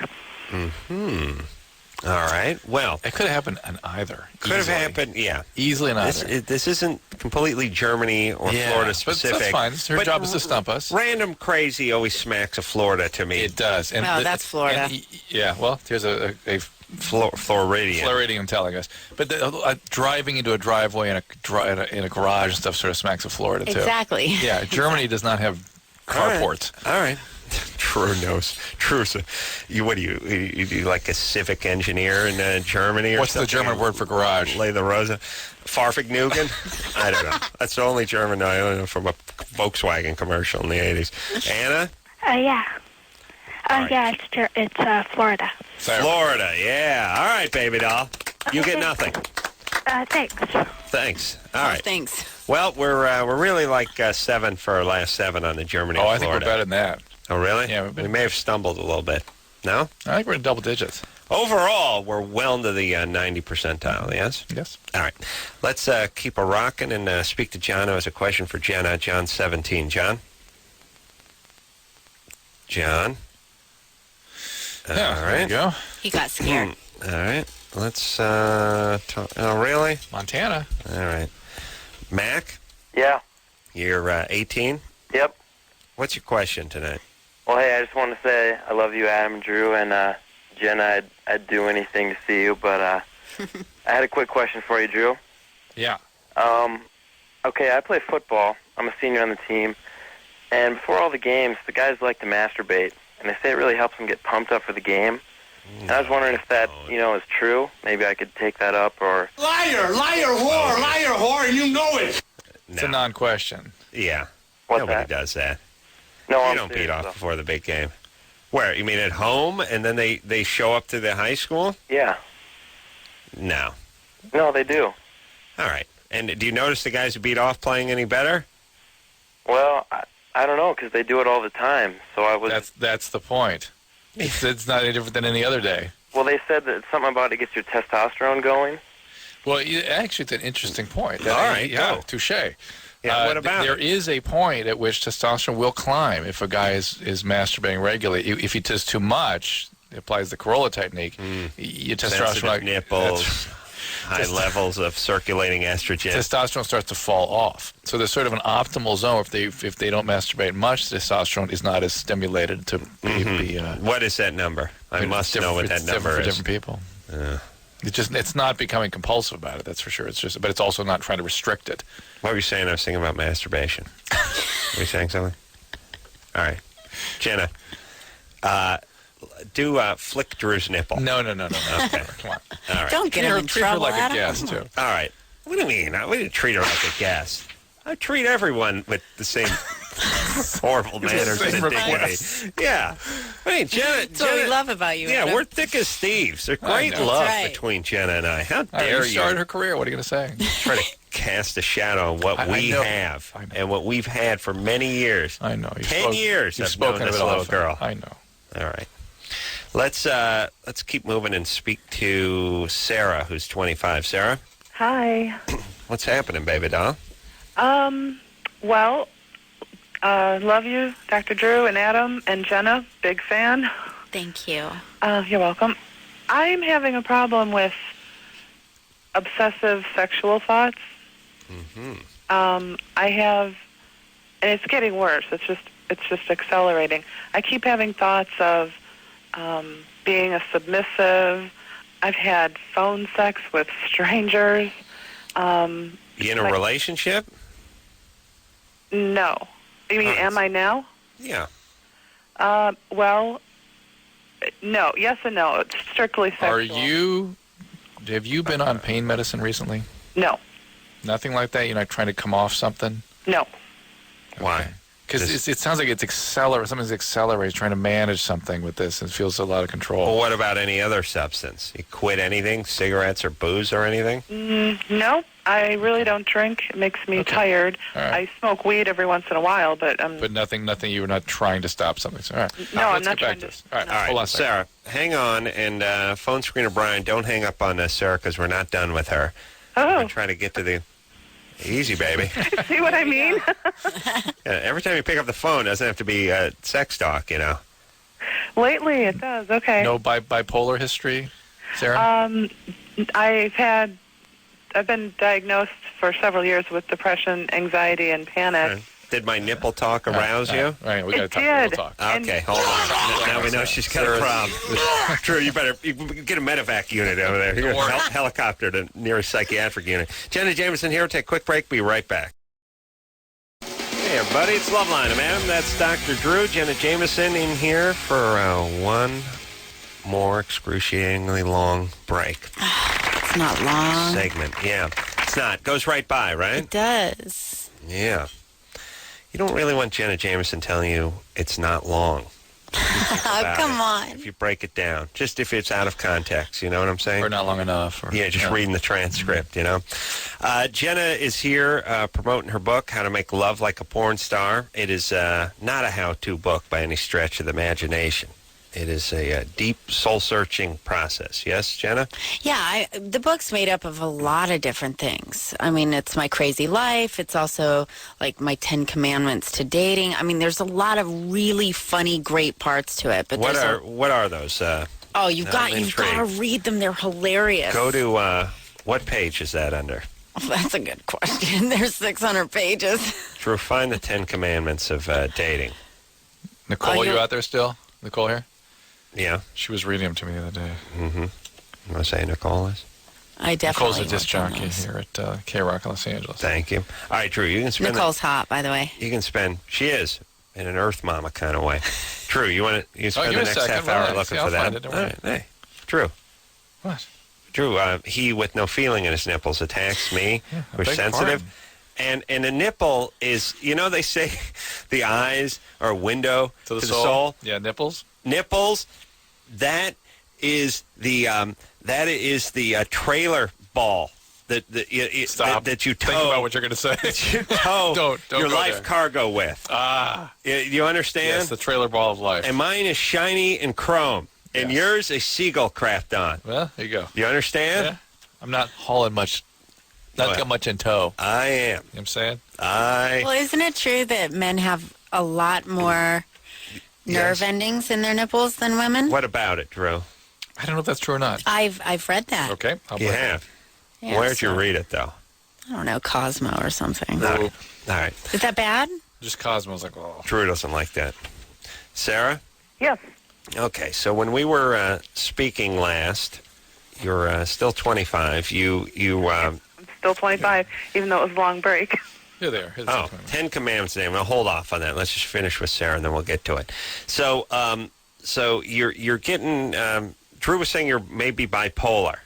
All right. Well, It could have happened in either. could have Easily. happened, yeah. Easily in either. This isn't completely Germany or Florida specific. But that's fine. Her But job is to stump us. Random crazy always smacks of Florida to me. It does. And Well, that's Florida. Yeah, well, here's a Floridian. Floridian telling us. But driving into a driveway in a garage and stuff sort of smacks of Florida, too. Exactly. Yeah, Germany does not have carports. All right. True knows. True. So, what do you like a civic engineer in Germany or What's something? the German word for garage? Lay the Rosa. Farfignugan? I don't know. That's the only German I know from a Volkswagen commercial in the 80s. Anna? Yeah. right. Yeah, it's Florida. Florida, yeah. All right, baby doll. You get nothing. Thanks. Thanks. All right. Thanks. Well, we're really like 7 for our last 7 on the Germany and I think we're Florida. better than that. Oh, really? Yeah, we may have stumbled a little bit. No? I think we're in double digits. Overall, we're well into the 90 percentile, yes? Yes. All right. Let's keep a rocking and speak to John, who has a question for Jenna. John 17. John? John? Yeah, All there you right. go. He got scared. All right. Let's talk. Oh, really? Montana. All right. Mac, Yeah. you're 18. Yep. What's your question tonight? Well, hey, I just want to say I love you, Adam and Drew, and Jenna, I'd do anything to see you, but I had a quick question for you, Drew. Yeah. Okay, I play football. I'm a senior on the team, and before all the games, the guys like to masturbate, and they say it really helps them get pumped up for the game. And I was wondering if that, is true. Maybe I could take that up, or... Liar, whore, and you know it. It's a non-question. Yeah. What's Nobody that? does that. No, You I'm don't beat serious, off though. before the big game. Where? You mean at home, and then they show up to the high school? Yeah. No. No, they do. All right. And do you notice the guys who beat off playing any better? Well, I don't know, because they do it all the time, so I was... That's the point. It's not any different than any other day. Well, they said that something about it gets your testosterone going. Well, actually, it's an interesting point. All right, yeah, go. touche. Yeah, what about There it? is a point at which testosterone will climb if a guy is masturbating regularly. If he does too much, it applies the Carolla technique. Your Sensitive testosterone nipples, high levels of circulating estrogen. testosterone starts to fall off. So there's sort of an optimal zone. If they don't masturbate much, testosterone is not as stimulated to be. What is that number? I must know what that it's number different is. for different people. It's not becoming compulsive about it. That's for sure. But it's also not trying to restrict it. What were you saying? I was thinking about masturbation. Were you saying something? All right. Jenna, do flick Drew's nipple. No. Okay. Come on. All right. Don't get him in Treat her trouble, like a Adam. guest too. All right. What do you mean? I wouldn't treat her like a guest. I treat everyone with the same horrible manners same and requests. dignity. Yeah. I mean, Jenna. That's what we love about you, Yeah, Adam. we're thick as thieves. There's I great know. love That's right. between Jenna and I. How All right, dare you you started her career. What are you going to say? try to cast a shadow on what I we know. have I know. and what we've had for many years. I know. 10 years You've I've spoken known of this it little often. girl. I know. All right. Let's keep moving and speak to Sarah, who's 25. Sarah, Hi. what's happening, baby doll? Well, love you, Dr. Drew and Adam and Jenna. Big fan. Thank you. You're welcome. I'm having a problem with obsessive sexual thoughts. I have, and it's getting worse. It's just it's just accelerating. I keep having thoughts of being a submissive. I've had phone sex with strangers. You in a relationship? No. You mean, am I now? Yeah. Well, no. Yes and no. It's strictly sexual. Have you been on pain medicine recently? No. Nothing like that? You're not trying to come off something? No. Why? Because it sounds like it's something's accelerating, trying to manage something with this. It feels a lot of control. Well, what about any other substance? You quit anything, cigarettes or booze or anything? No, I really don't drink. It makes me tired. Right. I smoke weed every once in a while, but... But nothing, you were not trying to stop something. So, all right. No, let's I'm not get back trying to to... this. All right, no. hold on a second. Sarah, hang on, and phone screener Brian, don't hang up on Sarah because we're not done with her. Oh. We're trying to get to the... Easy, baby. See what I mean? Every time you pick up the phone, it doesn't have to be sex talk, you know. Lately, it does. Okay. No bipolar history, Sarah? I've been diagnosed for several years with depression, anxiety, and panic. Right. Did my nipple talk arouse you? All right, we got to It talk. did. Okay, hold on. Now we know she's got a problem. Drew, you better get a medevac unit over there. You're helicopter to nearest psychiatric unit. Jenna Jameson here. Take a quick break. Be right back. Hey, everybody. It's Loveline, man. That's Dr. Drew. Jenna Jameson in here for one more excruciatingly long break. It's not long. Segment. Yeah. It's not. Goes right by, right? It does. Yeah. You don't really want Jenna Jameson telling you it's not long. Oh, come on. If you break it down. Just if it's out of context, you know what I'm saying? Or not long enough. Yeah, just reading the transcript, you know. Jenna is here promoting her book, How to Make Love Like a Porn Star. It is not a how-to book by any stretch of the imagination. It is a deep, soul-searching process. Yes, Jenna? Yeah, the book's made up of a lot of different things. I mean, it's my crazy life. It's also like my 10 commandments to dating. I mean, there's a lot of really funny, great parts to it. But what are those? You've got to read them. They're hilarious. Go to what page is that under? Well, that's a good question. There's 600 pages. Want to find the 10 Commandments of dating. Nicole, you out there still? Nicole here? Yeah. She was reading them to me the other day. Mm-hmm. You want to say Nicole is? I definitely Nicole's a disc jockey here at K-Rock in Los Angeles. Thank you. All right, Drew, you can spend... Nicole's hot, by the way. You can spend... She is, in an Earth Mama kind of way. Drew, you want to... You spend the next half hour looking for that? Find it, all right. Hey, Drew. What? Drew, he with no feeling in his nipples attacks me. We're sensitive. And a nipple is, you know, they say the eyes are a window to the soul. Yeah, nipples. Nipples. That is the trailer ball that you tow. Think about what you're going to say. That you tow don't your go life there. Cargo with. You understand? Yes, the trailer ball of life. And mine is shiny and chrome, and yours is seagull craft on. Well, there you go. You understand? Yeah. I'm not hauling much. Not got much in tow. I am. You know what I'm saying? Well, isn't it true that men have a lot more nerve endings in their nipples than women? What about it, Drew? I don't know if that's true or not. I've read that. Okay. You have? Yeah, Where'd you read it, though? I don't know, Cosmo or something. No. All right. Is that bad? Just Cosmo's like, oh. Drew doesn't like that. Sarah? Yes. Okay, so when we were speaking last, you're still 25. I'm still 25, even though it was a long break. You're there. 10 Commandments name. I'll hold off on that. Let's just finish with Sarah, and then we'll get to it. So, you're getting. Drew was saying you're maybe bipolar.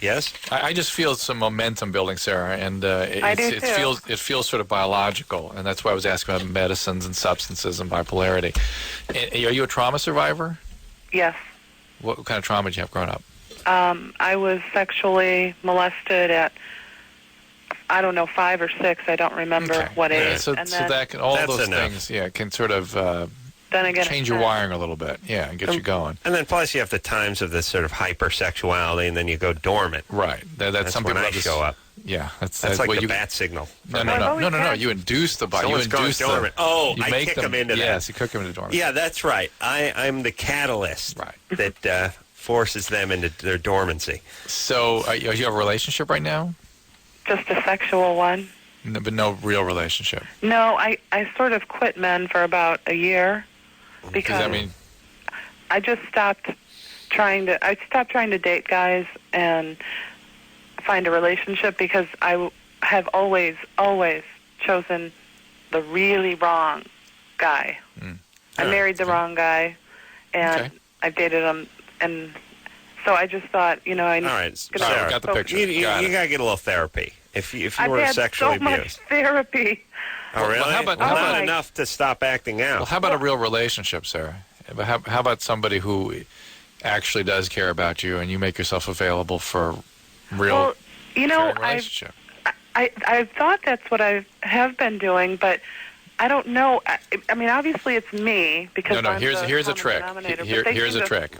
Yes. I just feel some momentum building, Sarah, and it feels sort of biological, and that's why I was asking about medicines and substances and bipolarity. And are you a trauma survivor? Yes. What kind of trauma did you have growing up? I was sexually molested at, I don't know, 5 or 6. I don't remember what age. Yeah, so that can, all those things, can sort of then again, change your wiring a little bit, and get you going. And then plus you have the times of this sort of hypersexuality, and then you go dormant. Right. That's some when people I show up. Yeah, that's like what the bat signal. No. You induce the body. Someone's going dormant. I kick them into that. Yes, you kick them into dormant. Yeah, that's right. I'm the catalyst that forces them into their dormancy. So, you have a relationship right now? Just a sexual one. But no real relationship. No, I sort of quit men for about a year because Does that mean? I just stopped trying to date guys and find a relationship because I have always chosen the really wrong guy. I married the wrong guy, and I've dated him, and so I just thought, All right, Sarah, got the picture. You got to get a little therapy if you I've were had sexually so much abused. therapy. Oh, really? Well, how about- not enough to stop acting out. Well, how about a real relationship, Sarah? How about somebody who actually does care about you, and you make yourself available for real caring relationship? I thought that's what I have been doing, but I don't know. I mean, obviously it's me because I'm here's a trick. Here's a trick.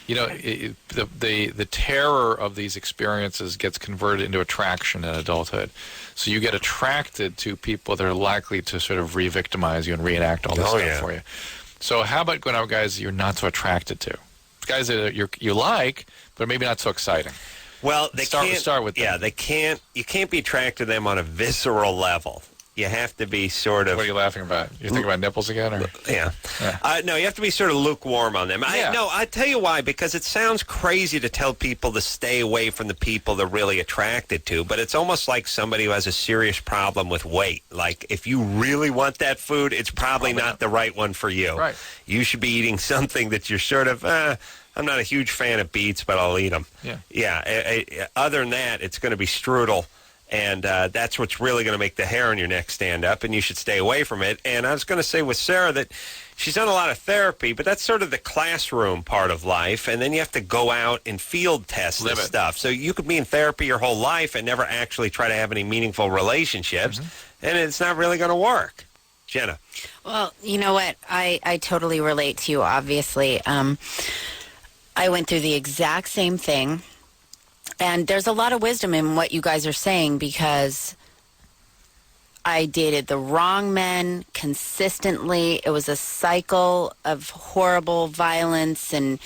The terror of these experiences gets converted into attraction in adulthood. So you get attracted to people that are likely to sort of re-victimize you and reenact all this stuff for you. So how about going out with guys that you're not so attracted to? Guys that you like, but maybe not so exciting. Well, start with them. Yeah, you can't be attracted to them on a visceral level. You have to be sort of... What are you laughing about? You thinking about nipples again? Or? Yeah. No, you have to be sort of lukewarm on them. Yeah. I tell you why, because it sounds crazy to tell people to stay away from the people they're really attracted to, but it's almost like somebody who has a serious problem with weight. Like, if you really want that food, it's probably not the right one for you. Right. You should be eating something that you're sort of... I'm not a huge fan of beets, but I'll eat them. Yeah. Other than that, it's going to be strudel. And that's what's really going to make the hair on your neck stand up, and you should stay away from it. And I was going to say with Sarah that she's done a lot of therapy, but that's sort of the classroom part of life, and then you have to go out and field test this stuff. So you could be in therapy your whole life and never actually try to have any meaningful relationships, and it's not really going to work. Jenna. Well, you know what? I totally relate to you, obviously. I went through the exact same thing. And there's a lot of wisdom in what you guys are saying because I dated the wrong men consistently. It was a cycle of horrible violence and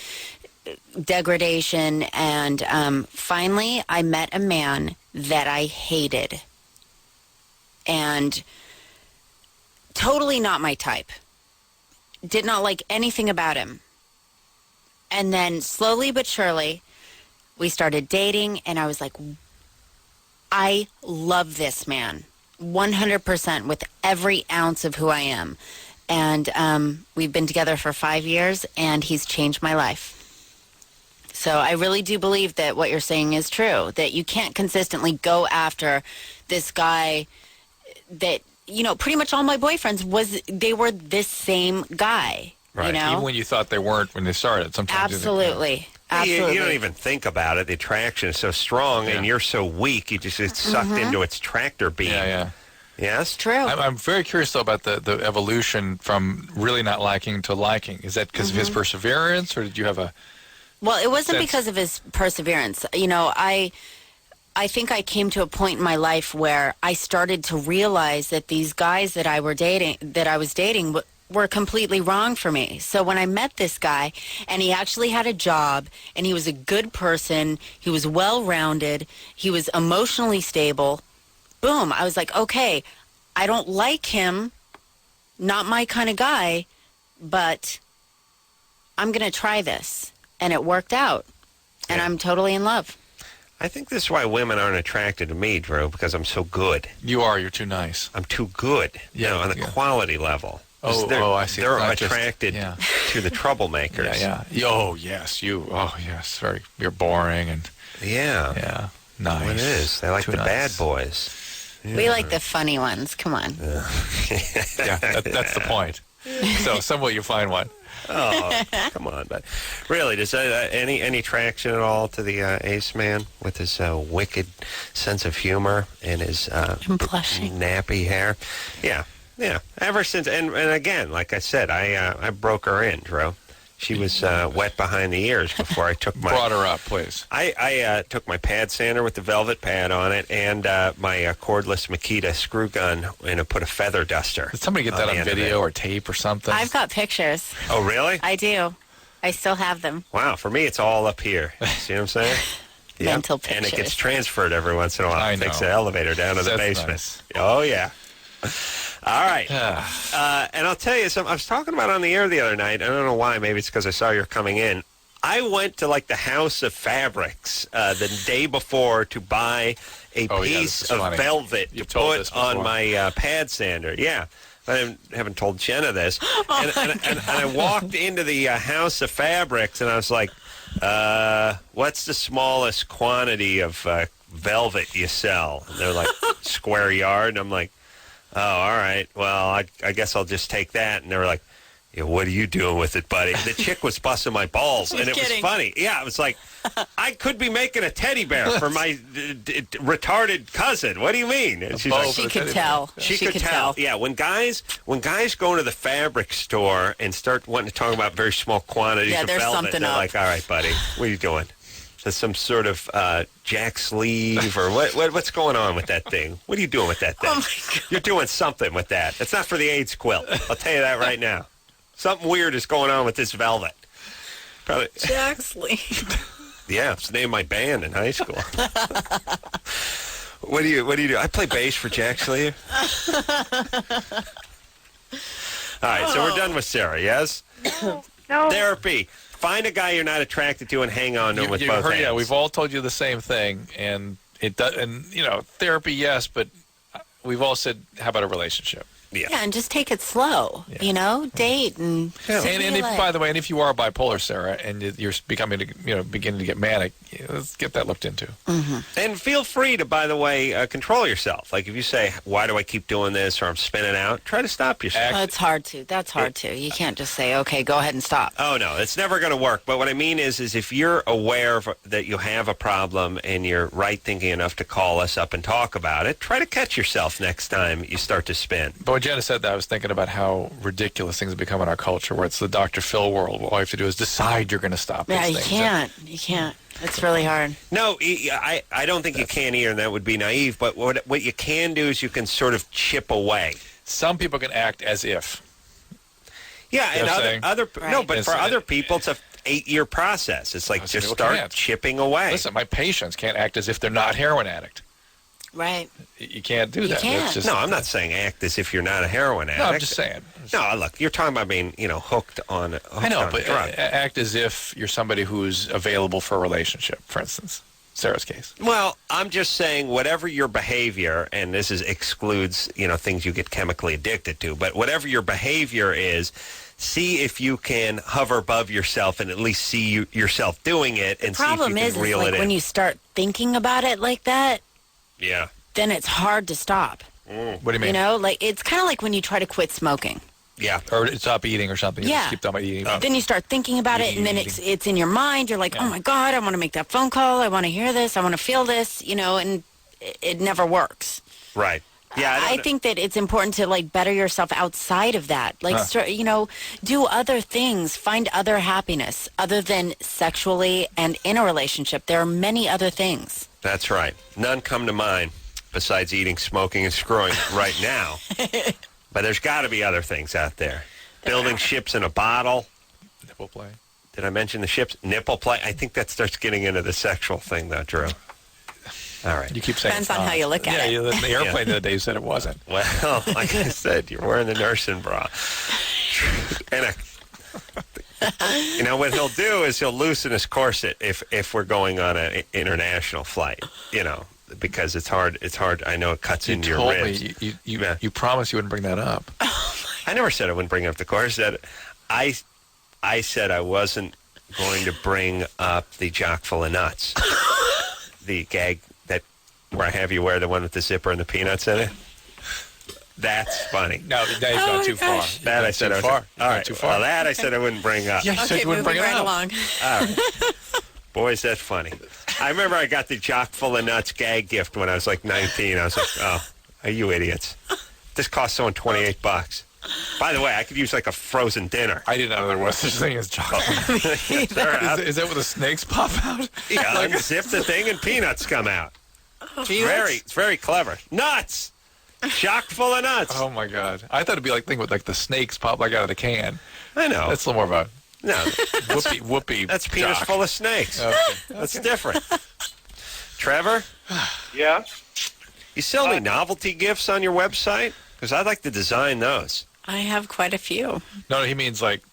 degradation. And finally, I met a man that I hated. And totally not my type. Did not like anything about him. And then slowly but surely... we started dating, and I was like, I love this man 100% with every ounce of who I am. And we've been together for 5 years, and he's changed my life. So I really do believe that what you're saying is true, that you can't consistently go after this guy that, pretty much all my boyfriends they were this same guy. Right. Even when you thought they weren't when they started. Sometimes Absolutely. You don't even think about it. The attraction is so strong, and you're so weak, you just get sucked into its tractor beam. Yeah. Yes? True. I'm very curious, though, about the evolution from really not liking to liking. Is that because of his perseverance, or did you have a... Well, it wasn't because of his perseverance. I think I came to a point in my life where I started to realize that these guys that I was dating were completely wrong for me. So when I met this guy, and he actually had a job, and he was a good person, he was well-rounded, he was emotionally stable, boom, I was like, okay, I don't like him, not my kind of guy, but I'm going to try this. And it worked out. And I'm totally in love. I think this is why women aren't attracted to me, Drew, because I'm so good. You're too nice. I'm too good, on the quality level. I see. They're attracted to the troublemakers. Oh, yes. You're boring and... Yeah. Nice. Well, it is. They like the bad boys. Yeah. We like the funny ones. Come on. That's the point. So, somewhere you find one. Oh, come on. But really, does any traction at all to the ace man with his wicked sense of humor and his nappy hair? Yeah. Ever since, and again, like I said, I broke her in, Drew. She was wet behind the ears before I took my... Brought her up, please. I took my pad sander with the velvet pad on it and my cordless Makita screw gun and put a feather duster. Did somebody get that on video or tape or something? I've got pictures. Oh, really? I do. I still have them. Wow, for me, it's all up here. See what I'm saying? mental pictures. And it gets transferred every once in a while. I Takes know. the elevator down to the That's basement. nice. Oh, yeah. All right. And I'll tell you something. I was talking about on the air the other night. I don't know why. Maybe it's because I saw you coming in. I went to, like, the House of Fabrics the day before to buy a piece of velvet to put on my pad sander. Yeah. I haven't told Jenna this. And I walked into the House of Fabrics, and I was like, what's the smallest quantity of velvet you sell? And they're like, square yard. And I'm like, oh, all right. Well, I guess I'll just take that. And they were like, yeah, what are you doing with it, buddy? The chick was busting my balls, and it was funny. Yeah, it was like, I could be making a teddy bear for my retarded cousin. What do you mean? And she's like, she could tell. She could tell. Yeah, when guys go into the fabric store and start wanting to talk about very small quantities of velvet, they're like, all right, buddy, what are you doing? There's some sort of jack sleeve or what's going on with that thing? What are you doing with that thing? Oh, my God. You're doing something with that. It's not for the AIDS quilt. I'll tell you that right now. Something weird is going on with this velvet. Probably. Jack sleeve. Yeah, it's the name of my band in high school. What do you do? I play bass for Jack Sleeve. All right, so we're done with Sarah, yes? No. Therapy. Find a guy you're not attracted to and hang on to him with both hands. Yeah, we've all told you the same thing, and it does. And therapy, yes, but we've all said, how about a relationship? Yeah, and just take it slow. Date and. And if, by the way, if you are bipolar, Sarah, and you're beginning to get manic, let's get that looked into. Mm-hmm. And feel free to, by the way, control yourself. Like if you say, "Why do I keep doing this?" or "I'm spinning out," try to stop yourself. It's hard to. That's hard to. You can't just say, "Okay, go ahead and stop." Oh no, it's never going to work. But what I mean is if you're aware that you have a problem and you're right-thinking enough to call us up and talk about it, try to catch yourself next time you start to spin. But when Jenna said that, I was thinking about how ridiculous things have become in our culture, where it's the Dr. Phil world. All you have to do is decide you're going to stop these things. You can't. It's really hard. No, I don't think you can either, and that would be naive. But what you can do is you can sort of chip away. Some people can act as if. Yeah, and other no, but for other people, it's a 8-year process. It's like just start chipping away. Listen, my patients can't act as if they're not heroin addict. Right. You can't do that. Can't. No, I'm not saying act as if you're not a heroin addict. No, I'm just saying. No, look, you're talking about being, hooked on. I know, but drug. Act as if you're somebody who's available for a relationship, for instance. Sarah's case. Well, I'm just saying whatever your behavior, and this excludes, things you get chemically addicted to, but whatever your behavior is, see if you can hover above yourself and at least see yourself doing it and see if you can reel it in. The problem is when you start thinking about it like that, yeah, then it's hard to stop. What do you mean? It's kind of like when you try to quit smoking. Yeah. Or stop eating or something. You just keep talking about eating. Then you start thinking about it, and then it's in your mind. You're like, oh, my God, I want to make that phone call. I want to hear this. I want to feel this, and it never works. Right. Yeah, I think that it's important to, better yourself outside of that. Do other things. Find other happiness other than sexually and in a relationship. There are many other things. That's right. None come to mind besides eating, smoking, and screwing right now. But there's got to be other things out there. Building ships in a bottle. Nipple play. Did I mention the ships? Nipple play. I think that starts getting into the sexual thing, though, Drew. All right. You keep saying depends on how you look at it. Yeah, in the airplane the other day you said it wasn't. Well, like I said, you're wearing the nursing bra. And what he'll do is he'll loosen his corset if we're going on an international flight, because it's hard. It's hard. I know it cuts into your ribs. You promised you wouldn't bring that up. I never said I wouldn't bring up the corset. I said I wasn't going to bring up the jock full of nuts. The gag where I have you wear the one with the zipper and the peanuts in it. That's funny. No, you've gone too far. That I said I was far. All right. Too far. Well, that I said I wouldn't bring up. Yeah, you said you wouldn't bring it up. Along. All right. Boys, that's funny. I remember I got the jock full of nuts gag gift when I was like 19. I was like, oh, are you idiots? This cost someone $28. By the way, I could use like a frozen dinner. I didn't know there was such a thing as chocolate. Is that where the snakes pop out? Yeah, like zip the thing and peanuts come out. It's very clever. Nuts! Chock full of nuts. Oh, my God. I thought it'd be like thing with like the snakes pop out of the can. I know. That's a little more of a whoopee. Whoopee. That's penis jock. full of snakes. Okay. That's different. Trevor? Yeah? You sell any novelty gifts on your website? Because I'd like to design those. I have quite a few. No, he means like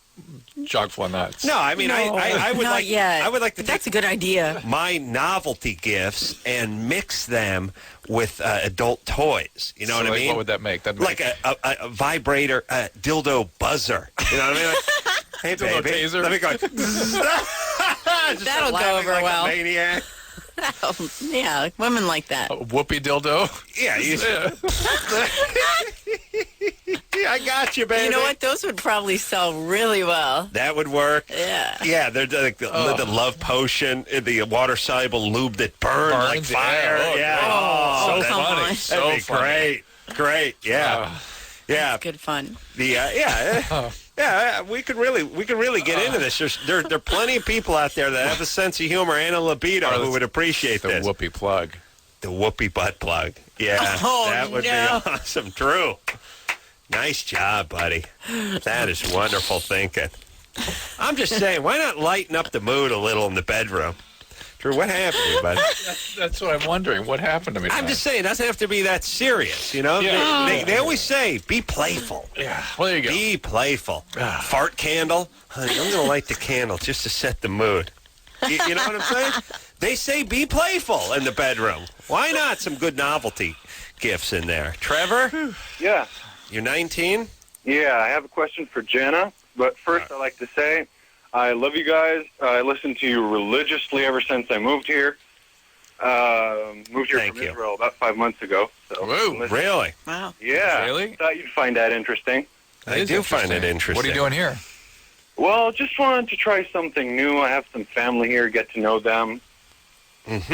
chock full of nuts. No, I mean, I would not like. yet. I would like to That's take a good idea. my novelty gifts and mix them with adult toys. You know what I mean? What would that make? That'd Like a vibrator, dildo buzzer. You know what I mean? Like, hey, Dildo baby, taser. let me go. Just That'll go laughing over like well. A maniac. Oh, yeah, women like that. a whoopee dildo. Yeah, I got you, baby. You know what? Those would probably sell really well. That would work. Yeah. Yeah, they're like the love potion, the water-soluble lube that burns like fire. Yeah. Oh, so come funny. on. So that'd be funny. great. Yeah, yeah. Good fun. Yeah. We could really get into this. There are plenty of people out there that have a sense of humor and a libido who would appreciate The this. whoopee plug. The whoopee butt plug. Yeah, that would be awesome. Drew, nice job, buddy. That is wonderful thinking. I'm just saying, why not lighten up the mood a little in the bedroom? Drew, what happened to you, buddy? That's what I'm wondering. What happened to me? I'm just saying, it doesn't have to be that serious, you know? Yeah. They always say, be playful. Yeah. Well, there you go. Be playful. Fart candle. Honey, I'm going to light the candle just to set the mood. You know what I'm saying? They say be playful in the bedroom. Why not some good novelty gifts in there? Trevor? Yeah. You're 19? Yeah, I have a question for Jenna. But first, I'd like to say I love you guys. I listened to you religiously ever since I moved here. Moved here from Israel about 5 months ago. So Whoa, really? Wow. Yeah. Really? Thought you'd find that interesting. I do find it interesting. What are you doing here? Well, just wanted to try something new. I have some family here, get to know them. Mm-hmm.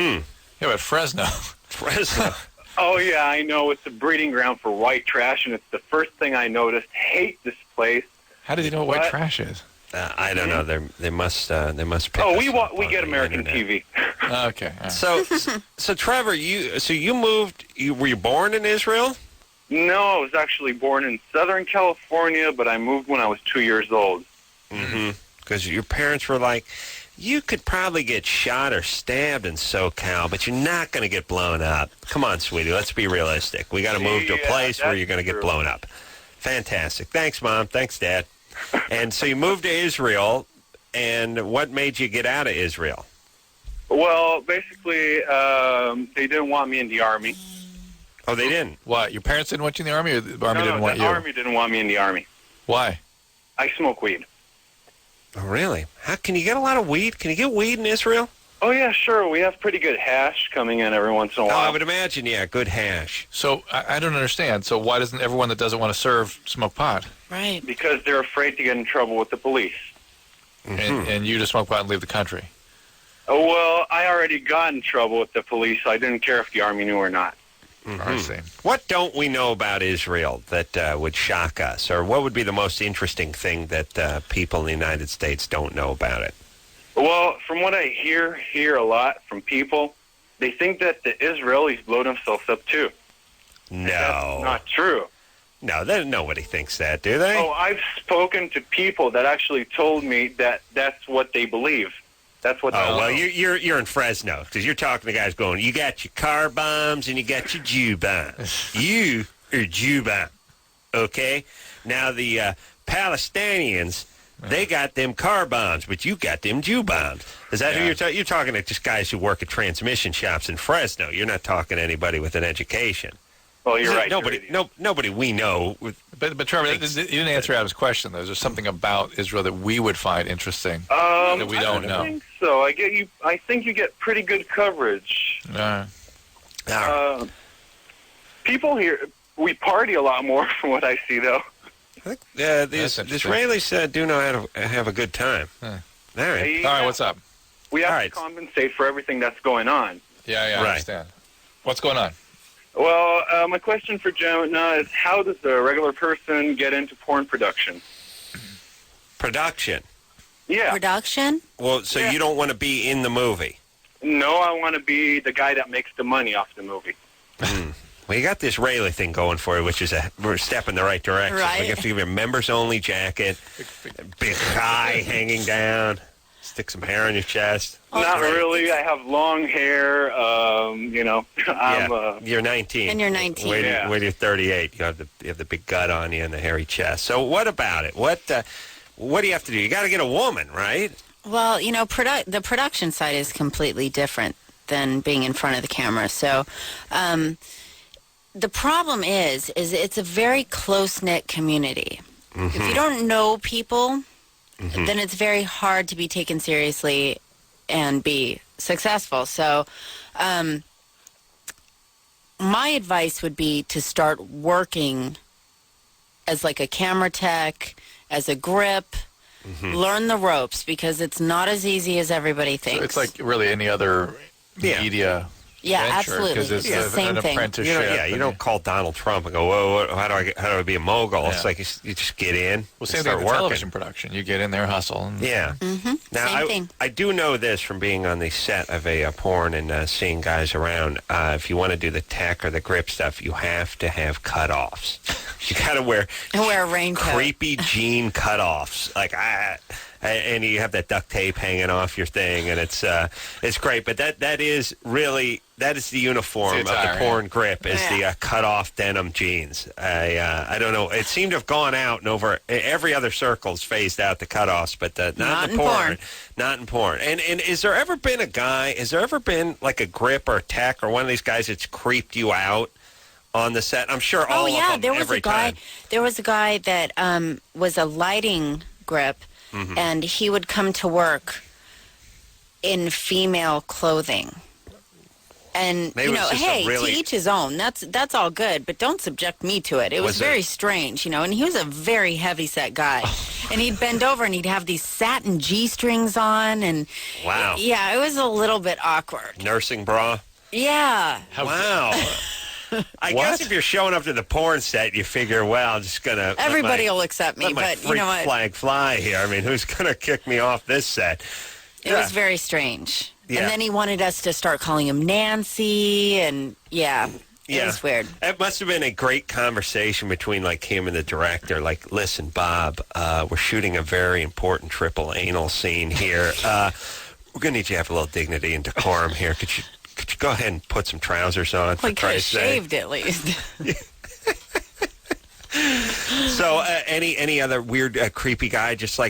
Yeah, but Fresno. Fresno. Oh, yeah, I know. It's a breeding ground for white trash, and it's the first thing I noticed. Hate this place. How did you know what white trash is? I don't know. They must pick Oh, us up we on get the American internet. TV. Okay. All right. So Trevor, you moved. Were you born in Israel? No, I was actually born in Southern California, but I moved when I was 2 years old. Mm-hmm. Because your parents were like, you could probably get shot or stabbed in SoCal, but you're not going to get blown up. Come on, sweetie, let's be realistic. We got to move to a place where you're going to get blown up. Fantastic. Thanks, Mom. Thanks, Dad. And so you moved to Israel, and what made you get out of Israel? Well, basically, they didn't want me in the Army. Oh, they didn't? What? Your parents didn't want you in the Army, or the Army didn't want you? The Army didn't want me in the Army. Why? I smoke weed. Oh, really? How can you get a lot of weed? Can you get weed in Israel? Oh, yeah, sure. We have pretty good hash coming in every once in a Oh, while. I would imagine, yeah, good hash. So I don't understand. So why doesn't everyone that doesn't want to serve smoke pot? Right. Because they're afraid to get in trouble with the police. Mm-hmm. And you just smoke pot and leave the country? Oh, well, I already got in trouble with the police. So I didn't care if the Army knew or not. Mm-hmm. I see. What don't we know about Israel that would shock us? Or what would be the most interesting thing that people in the United States don't know about it? Well, from what I hear a lot from people, they think that the Israelis blow themselves up too. No. That's not true. No, nobody thinks that, do they? Oh, I've spoken to people that actually told me that that's what they believe. That's what. Oh, well, you're in Fresno because you're talking to guys going, you got your car bombs and you got your Jew bombs. You are Jew bomb, okay? Now the Palestinians, they got them car bombs, but you got them Jew bombs. Is that who you're talking? You're talking to just guys who work at transmission shops in Fresno. You're not talking to anybody with an education. Well, you're right. Nobody we know. But Trevor, you didn't answer Adam's question, though. Is there something about Israel that we would find interesting that we don't know? I think so. I think you get pretty good coverage. People here, we party a lot more from what I see, though. I think the Israelis do know how to have a good time. All right. All right, what's up? We have to compensate for everything that's going on. Yeah, I understand. What's going on? Well, my question for Jenna is, how does a regular person get into porn production? Production? Yeah. Production? Well, so you don't want to be in the movie? No, I want to be the guy that makes the money off the movie. Well, you got this Israeli thing going for you, which is we're a step in the right direction. Right. We have to give you a members-only jacket, big thigh hanging down. Stick some hair on your chest. Not really. I have long hair. You're 19. And you're 19. When you're 38, you have the big gut on you and the hairy chest. So what about it? What do you have to do? You got to get a woman, right? Well, the production side is completely different than being in front of the camera. So the problem is it's a very close-knit community. Mm-hmm. If you don't know people, then it's very hard to be taken seriously and be successful. So my advice would be to start working as like a camera tech, as a grip, learn the ropes, because it's not as easy as everybody thinks. So it's like really any other media venture, absolutely. because it's the same an thing. apprenticeship. You don't call Donald Trump and go, whoa, how do I be a mogul? Yeah. It's like you just get in. Well, same and thing start with working. television production. You get in there, hustle. And Yeah. Now, Same thing. I do know this from being on the set of a porn and seeing guys around. If you want to do the tech or the grip stuff, you have to have cutoffs. You got to wear a raincoat. Creepy jean cutoffs. And you have that duct tape hanging off your thing, and it's great. But that is the uniform of the porn grip is the cut off denim jeans. I don't know. It seemed to have gone out, and over every other circle's phased out the cutoffs, but not in porn. Not in porn. And has there ever been like a grip or a tech or one of these guys that's creeped you out on the set? I'm sure all of them there was every a guy. time. There was a guy that was a lighting grip. And he would come to work in female clothing. And, Maybe to each his own. That's all good, but don't subject me to it. It was very strange, and he was a very heavy-set guy. And he'd bend over and he'd have these satin G-strings on. And wow. Yeah, it was a little bit awkward. Nursing bra? Yeah. Wow. I guess if you're showing up to the porn set, you figure, well, I'm just going to... Everybody will accept me, but you know what? Flag fly here. I mean, who's going to kick me off this set? It was very strange. Yeah. And then he wanted us to start calling him Nancy, and it was weird. It must have been a great conversation between, like, him and the director. Like, listen, Bob, we're shooting a very important triple anal scene here. We're going to need you to have a little dignity and decorum here. Could you go ahead and put some trousers on, for Christ's sake? Shaved at least. So, any other weird, creepy guy, just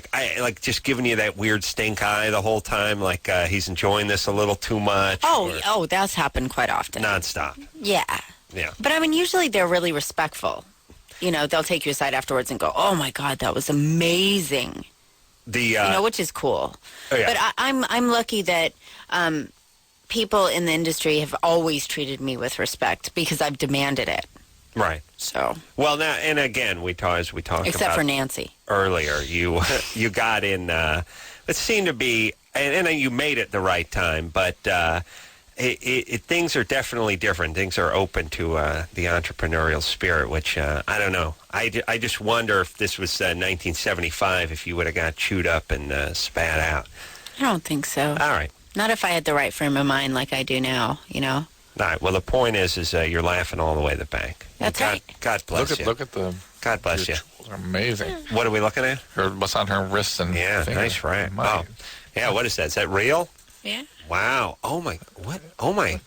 just giving you that weird stink eye the whole time, like he's enjoying this a little too much? Oh, that's happened quite often. Nonstop. Yeah. But I mean, usually they're really respectful. They'll take you aside afterwards and go, "Oh my God, that was amazing." Which is cool. Oh, yeah. But I'm lucky that people in the industry have always treated me with respect because I've demanded it. Right. So. Well, now, and again, we talked except about for Nancy earlier. You got in. It seemed to be, and you made it the right time, but things are definitely different. Things are open to the entrepreneurial spirit, which I don't know. I just wonder if this was 1975, if you would have got chewed up and spat out. I don't think so. All right. Not if I had the right frame of mind like I do now, All right. Well, the point is you're laughing all the way to the bank. That's right. God bless you. Look at the... God bless you. They're amazing. What are we looking at? What's on her wrists and fingers. Nice rat. Oh, yeah. What is that? Is that real? Yeah. Wow. Oh my. What? Oh my.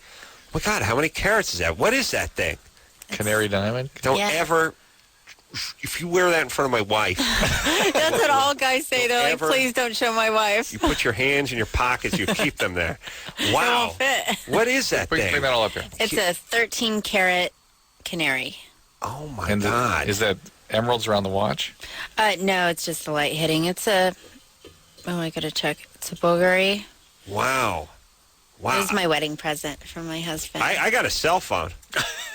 My God. How many carats is that? What is that thing? Canary diamond. Don't ever. If you wear that in front of my wife. That's what all guys say. They're like, please don't show my wife. You put your hands in your pockets. You keep them there. Wow. It won't fit. What is that thing? Bring that all up here. It's a 13-carat canary. Oh my God. Is that emeralds around the watch? No, it's just the light hitting. It's a... Oh, I gotta check. It's a Bulgari. Wow. This is my wedding present from my husband. I got a cell phone.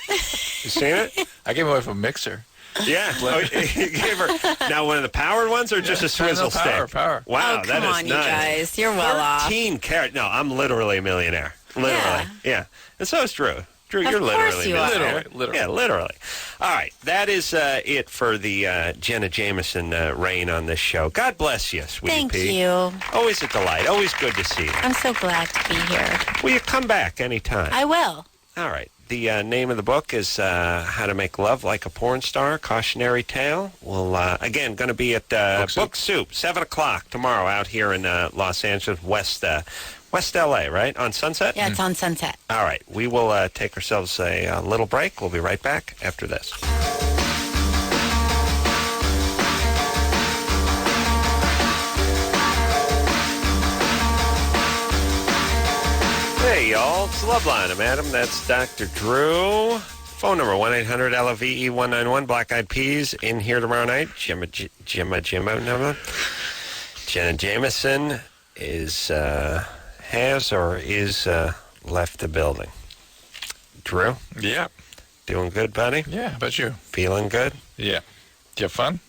You seen it? I gave my wife a mixer. Yeah. You gave her now one of the powered ones or just a swizzle stick? Power. Wow, oh, that is come on, nice. you guys. You're well off. 13 carat. No, I'm literally a millionaire. Literally. Yeah. And so is Drew. Drew, you're literally you a are. millionaire. Literally. Yeah, literally. All right. That is it for the Jenna Jameson reign on this show. God bless you, sweetie Thank pea. you. Always a delight. Always good to see you. I'm so glad to be here. Will you come back anytime? I will. All right. The name of the book is How to Make Love Like a Porn Star, Cautionary Tale. We'll, again, going to be at Book Soup, 7 o'clock tomorrow out here in Los Angeles, West L.A., right? On Sunset? Yeah, it's on Sunset. All right. We will take ourselves a little break. We'll be right back after this. Hey, y'all. It's Loveline. I'm Adam. That's Dr. Drew. Phone number, 1-800-LOVE-191. Black Eyed Peas in here tomorrow night. Jenna Jameson is left the building. Drew? Yeah. Doing good, buddy? Yeah, how about you? Feeling good? Yeah. Did you have fun?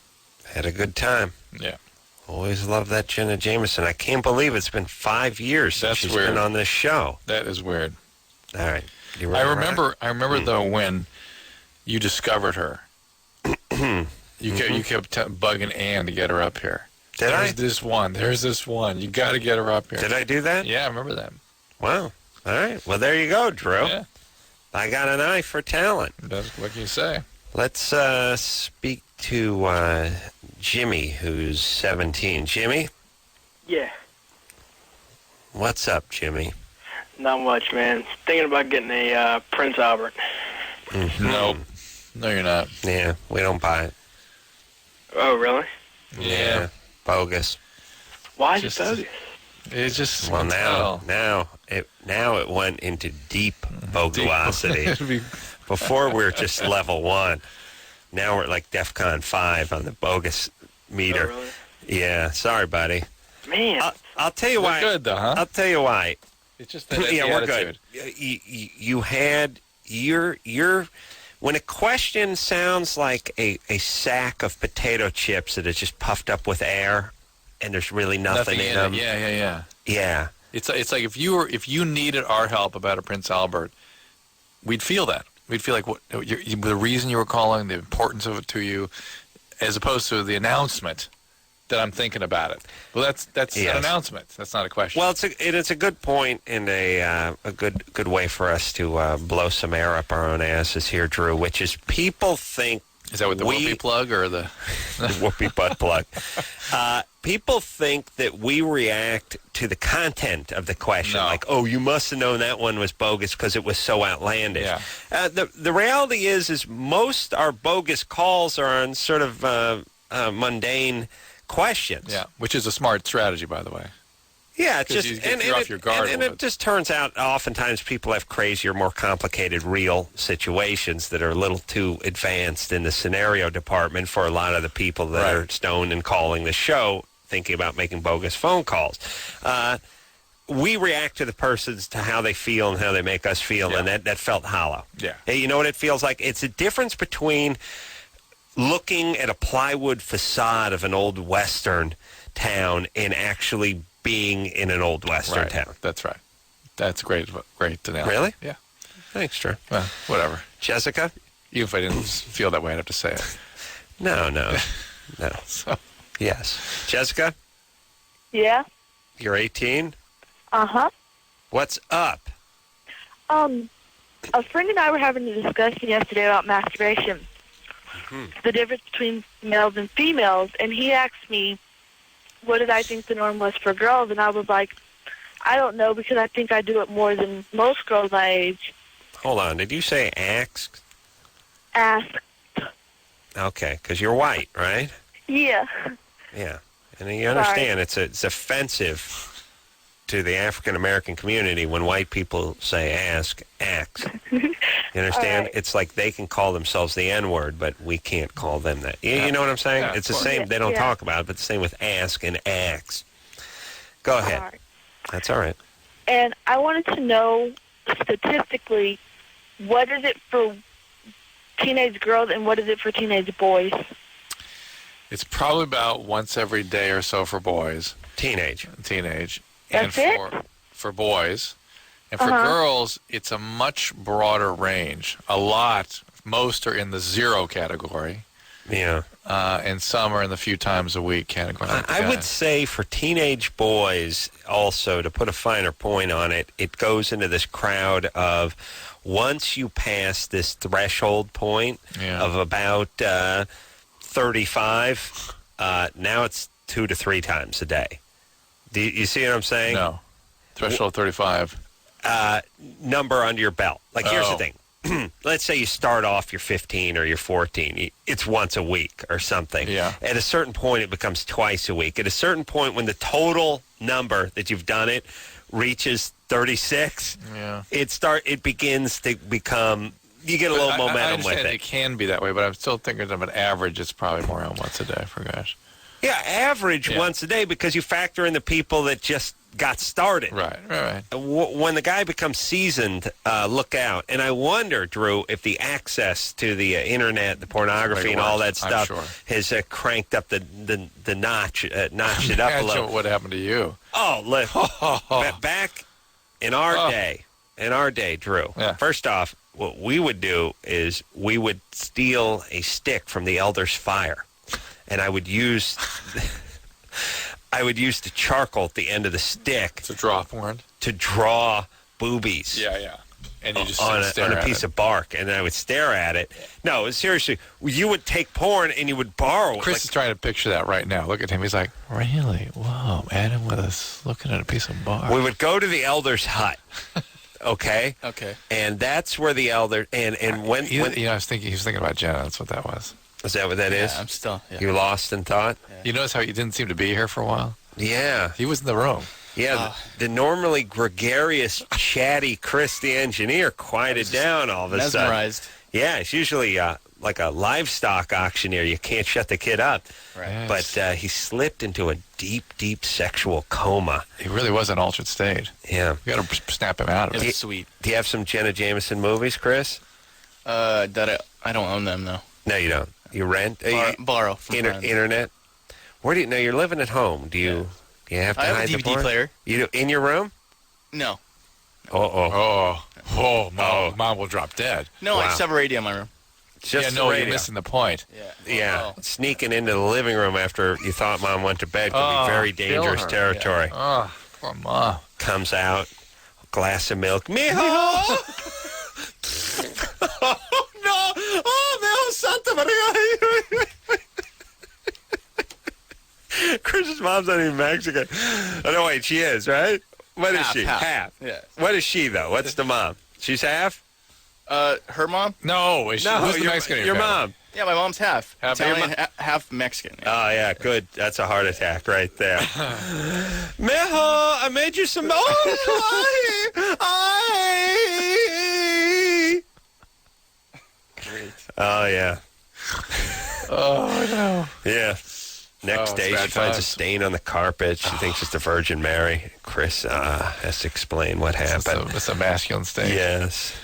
Had a good time. Yeah. Always love that Jenna Jameson. I can't believe it's been 5 years since she's been on this show. That is weird. All right. I remember though, when you discovered her. You kept bugging Ann to get her up here. There's this one. You got to get her up here. Did I do that? Yeah, I remember that. Wow. All right. Well, there you go, Drew. Yeah. I got an eye for talent. What can you say? Let's speak to Jimmy, who's 17. Jimmy? Yeah. What's up, Jimmy? Not much, man. Thinking about getting a Prince Albert. Mm-hmm. Nope. No, you're not. Yeah, we don't buy it. Oh, really? Yeah. Bogus. Why is it bogus? It's just now it went into deep bogosity. Before we were just level 1. Now we're like DEFCON 5 on the bogus meter. Oh, really? Yeah, sorry, buddy. Man, I'll tell you why. We're good though, huh? I'll tell you why. It's just that we're good. You had your when a question sounds like a sack of potato chips that is just puffed up with air, and there's really nothing in them. Yeah. It's like if you needed our help about a Prince Albert, we'd feel that. We'd feel like the reason you were calling, the importance of it to you, as opposed to the announcement that I'm thinking about it. Well, that's an announcement. That's not a question. Well, it's a good point and a good way for us to blow some air up our own asses here, Drew. Which is people think. Is that with the whoopee plug or the whoopee butt plug? People think that we react to the content of the question, like, "Oh, you must have known that one was bogus because it was so outlandish." Yeah. The reality is most our bogus calls are on sort of mundane questions. Yeah, which is a smart strategy, by the way. Yeah, it's just you're off your guard and it just turns out oftentimes people have crazier, more complicated, real situations that are a little too advanced in the scenario department for a lot of the people that are stoned and calling the show, thinking about making bogus phone calls. We react to the persons to how they feel and how they make us feel, and that felt hollow. Yeah. Hey, you know what it feels like? It's a difference between looking at a plywood facade of an old Western town and actually being in an old Western town. That's right. That's great analogy. Really? Yeah. Thanks, Drew. Well, whatever. Jessica? Even if I didn't feel that way, I'd have to say it. No. So. Yes. Jessica? Yeah? You're 18? Uh-huh. What's up? A friend and I were having a discussion yesterday about masturbation. Mm-hmm. The difference between males and females, and he asked me, what did I think the norm was for girls? And I was like, I don't know, because I think I do it more than most girls my age. Hold on. Did you say asked? Asked. Okay, because you're white, right? Yeah. Yeah. And you understand it's offensive to the African-American community when white people say ask. You understand? Right. It's like they can call themselves the N-word, but we can't call them that. You know what I'm saying? Yeah, it's the same. They don't talk about it, but the same with ask and ax. Go ahead. All right. That's all right. And I wanted to know, statistically, what is it for teenage girls and what is it for teenage boys? It's probably about once every day or so for boys. Teenage. That's and for boys. And for girls, it's a much broader range. Most are in the 0 category. Yeah. and some are in the few times a week category. I would say for teenage boys also, to put a finer point on it, it goes into this crowd of once you pass this threshold point of about 35, now it's 2 to 3 times a day. Do you see what I'm saying? No. Threshold 35. Number under your belt. Like, here's the thing. Let's say you start off, you're 15 or you're 14. It's once a week or something. Yeah. At a certain point, it becomes twice a week. At a certain point, when the total number that you've done it reaches 36, it begins to become, you get a little momentum with it. It can be that way, but I'm still thinking of an average. It's probably more than once a day for guys. Yeah, average once a day, because you factor in the people that just got started. Right. When the guy becomes seasoned, look out. And I wonder, Drew, if the access to the internet, the pornography, and all that stuff has cranked up the notch, notched it up a little. What happened to you? Oh, look. Back in our day, Drew, first off, what we would do is we would steal a stick from the elder's fire, and I would use the charcoal at the end of the stick to draw porn, to draw boobies. Yeah. And you just on a piece of of bark, and I would stare at it. No, seriously, you would take porn and you would borrow it. Chris is trying to picture that right now. Look at him. He's like, really? Whoa, Adam with us looking at a piece of bark. We would go to the elder's hut. Okay. And that's where the elder when I was thinking he was thinking about Jenna. That's what that was. Is that what that is? I'm still. Yeah. You lost in thought? Yeah. You notice how he didn't seem to be here for a while? Yeah. He was in the room. Yeah, the normally gregarious, chatty Chris the engineer quieted down all of a sudden. Mesmerized. Yeah, it's usually like a livestock auctioneer. You can't shut the kid up. Right. But he slipped into a deep, deep sexual coma. He really was an altered state. Yeah. You got to snap him out of it. It's sweet. Do you have some Jenna Jameson movies, Chris? I don't own them, though. No, you don't. You rent? Borrow from friends. Internet? Where do you? No, you're living at home. Do you? You have to I hide have a the DVD porn? player. You do in your room? No. Mom will drop dead. No, I just have a radio in my room. Just you're missing the point. Yeah, sneaking into the living room after you thought Mom went to bed could be very dangerous territory. Yeah. Oh, poor Mom. Comes out, a glass of milk. Mijo! Oh, no! Oh, Mijo Santa Maria! Chris's mom's not even Mexican. Oh, no, wait, she is, right? What is she? Half. Yeah. What is she, though? What's the mom? She's half? Her mom? No, who's the Mexican in your family? mom. Yeah, my mom's half Italian, your half Mexican. Yeah. Oh, yeah, good. That's a heart attack right there. Mijo, I made you some... Oh, yeah. Oh, no. Yeah. Next day, she finds a stain on the carpet. She thinks it's the Virgin Mary. Chris has to explain what happened. It's a masculine stain. Yes.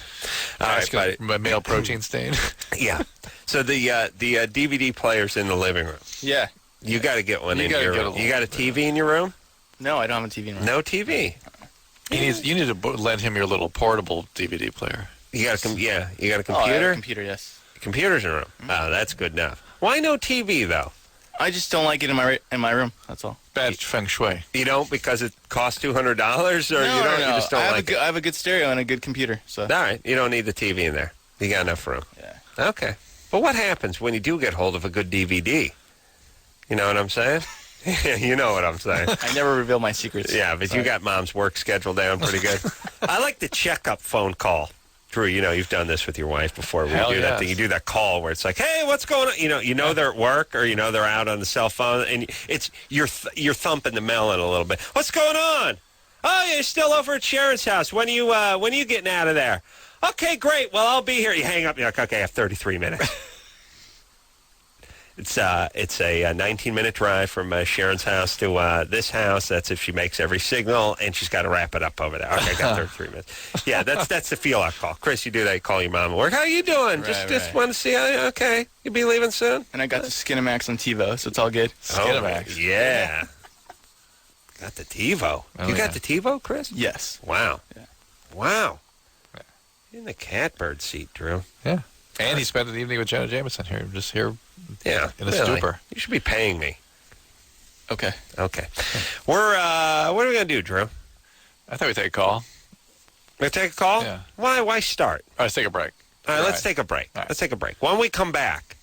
All right, buddy. Male protein stain. Yeah. So the DVD player's in the living room. Yeah. You got to get one in your room. You got a TV in your room? No, I don't have a TV in my room. No TV. You need to lend him your little portable DVD player. You got a you got a computer? Oh, I have a computer, yes. Computer's in the room. Oh, that's good enough. Why no TV though? I just don't like it in my room. That's all. Bad feng shui. You don't because it costs $200, or no, you don't? No. You just don't like it. I have a good stereo and a good computer. So. All right, you don't need the TV in there. You got enough room. Yeah. Okay. But what happens when you do get hold of a good DVD? You know what I'm saying? You know what I'm saying. I never reveal my secrets. Yeah, but you got Mom's work schedule down pretty good. I like the checkup phone call. Drew, you know, you've done this with your wife before. We do that thing. You do that call where it's like, hey, what's going on? You know they're at work, or they're out on the cell phone, and it's you're thumping the melon a little bit. What's going on? Oh, you're still over at Sharon's house. When are you getting out of there? Okay, great. Well, I'll be here. You hang up. You're like, okay, I have 33 minutes. It's a 19-minute drive from Sharon's house to this house. That's if she makes every signal, and she's got to wrap it up over there. Okay, I got 33 minutes. Yeah, that's the feel-out call. Chris, you do that. You call your mom at work. How you doing? Just want to see how. Okay, you be leaving soon. And I got the Skinamax on TiVo, so it's all good. Skinamax. Yeah. Got the TiVo. You got the TiVo, Chris? Yes. Wow. Yeah. Wow. In the catbird seat, Drew. Yeah. And he spent an evening with Jenna Jameson here, just here Yeah, in a stupor. You should be paying me. Okay. Okay. What are we going to do, Drew? I thought we'd take a call. We take a call? Yeah. Why start? All right, let's take a break. All right, let's take a break. All right. Let's take a break. When we come back,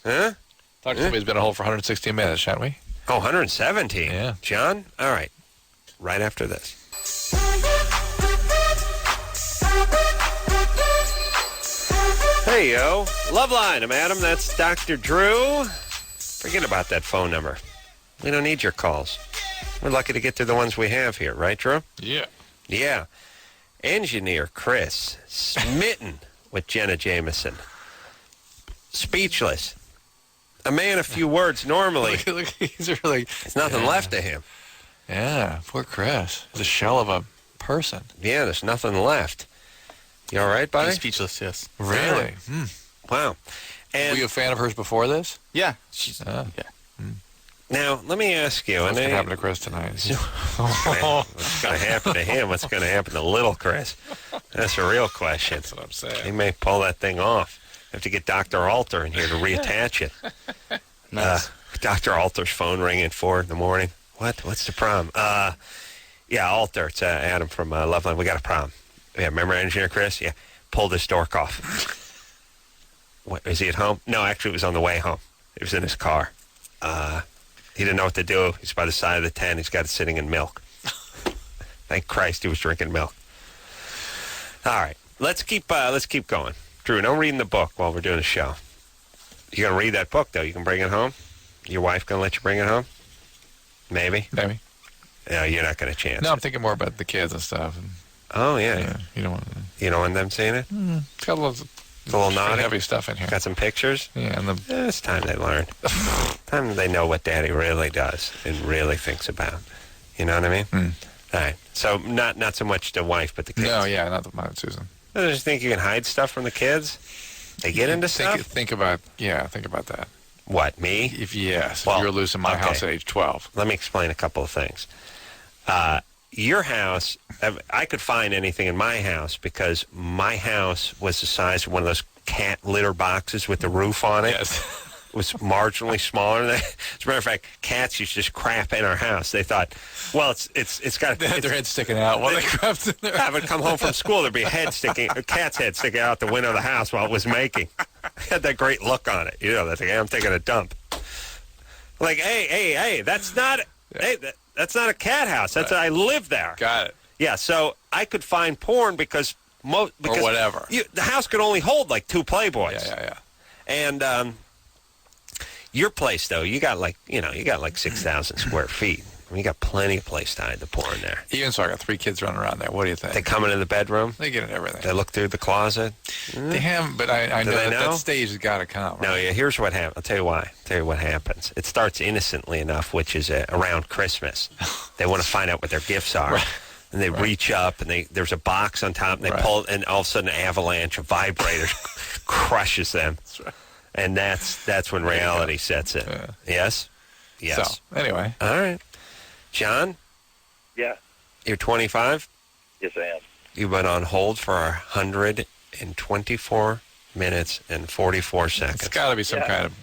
Talk to somebody who's been on hold for 116 minutes, shan't we? Oh, 117. Yeah. John? All right. Right after this. Hey, yo. Loveline. I'm Adam. That's Dr. Drew. Forget about that phone number. We don't need your calls. We're lucky to get to the ones we have here, right, Drew? Yeah. Yeah. Engineer Chris, smitten with Jenna Jameson. Speechless. A man of few words normally. Look, he's really... There's nothing left of him. Yeah, poor Chris. He's a shell of a person. Yeah, there's nothing left. You all right, buddy? I'm speechless, yes. Really? Wow. And were you a fan of hers before this? Yeah. She's, yeah. now, let me ask you. What's going to happen to Chris tonight? What's going to happen to him? What's going to happen to little Chris? That's a real question. That's what I'm saying. He may pull that thing off. Have to get Dr. Alter in here to reattach it. Nice. Dr. Alter's phone ringing at 4 in the morning. What? What's the problem? Yeah, Alter. It's Adam from Loveline. We got a problem. Yeah, remember Engineer Chris? Yeah. Pull this dork off. What, is he at home? No, actually, it was on the way home. He was in his car. He didn't know what to do. He's by the side of the tent. He's got it sitting in milk. Thank Christ he was drinking milk. All right. Let's keep going. Drew, no reading the book while we're doing a show. You're going to read that book, though. You can bring it home? Your wife going to let you bring it home? Maybe? Maybe. No, you're not going to chance No, it. I'm thinking more about the kids and stuff. Oh, yeah. You don't want You don't want them seeing it? It's got a little naughty. heavy stuff in here. Got some pictures? Yeah, and It's time they learn. Time they know what Daddy really does and really thinks about. You know what I mean? All right. So not so much the wife, but the kids. No, yeah, not Susan. I just think you can hide stuff from the kids. They get into stuff. Think about that. What, me? If you Well, were loose in my house at age 12. Let me explain a couple of things. Your house, I could find anything in my house because my house was the size of one of those cat litter boxes with the roof on it. Yes. It was marginally smaller than that. As a matter of fact, cats used to just crap in our house. They thought, well, it's got They had their head sticking out while they crapped in there. I would come home from school, there'd be a cat's head sticking out the window of the house while it was making. Had that great look on it. You know, that's like, hey, I'm taking a dump. Like, hey, that's not that's not a cat house. That's I live there. Got it. Yeah, so I could find porn because or whatever. The house could only hold like 2 Playboys. Yeah. And your place though, you got like 6,000 square feet. I mean, you got plenty of place to hide the porn there. Even so, I got 3 kids running around there. What do you think? They come into the bedroom. They get in everything. They look through the closet. They have, but I know that stage has got to come. Right? No, yeah. Here's what happens. I'll tell you why. I'll tell you what happens. It starts innocently enough, which is around Christmas. They want to find out what their gifts are. Right. And they reach up, and there's a box on top, and they pull, and all of a sudden, an avalanche of vibrators crushes them. That's right. And that's when reality sets in. Yeah. Yes? Yes. So, anyway. All right. John? Yeah. You're 25? Yes, I am. You've been on hold for 124 minutes and 44 seconds. It's got to be some kind of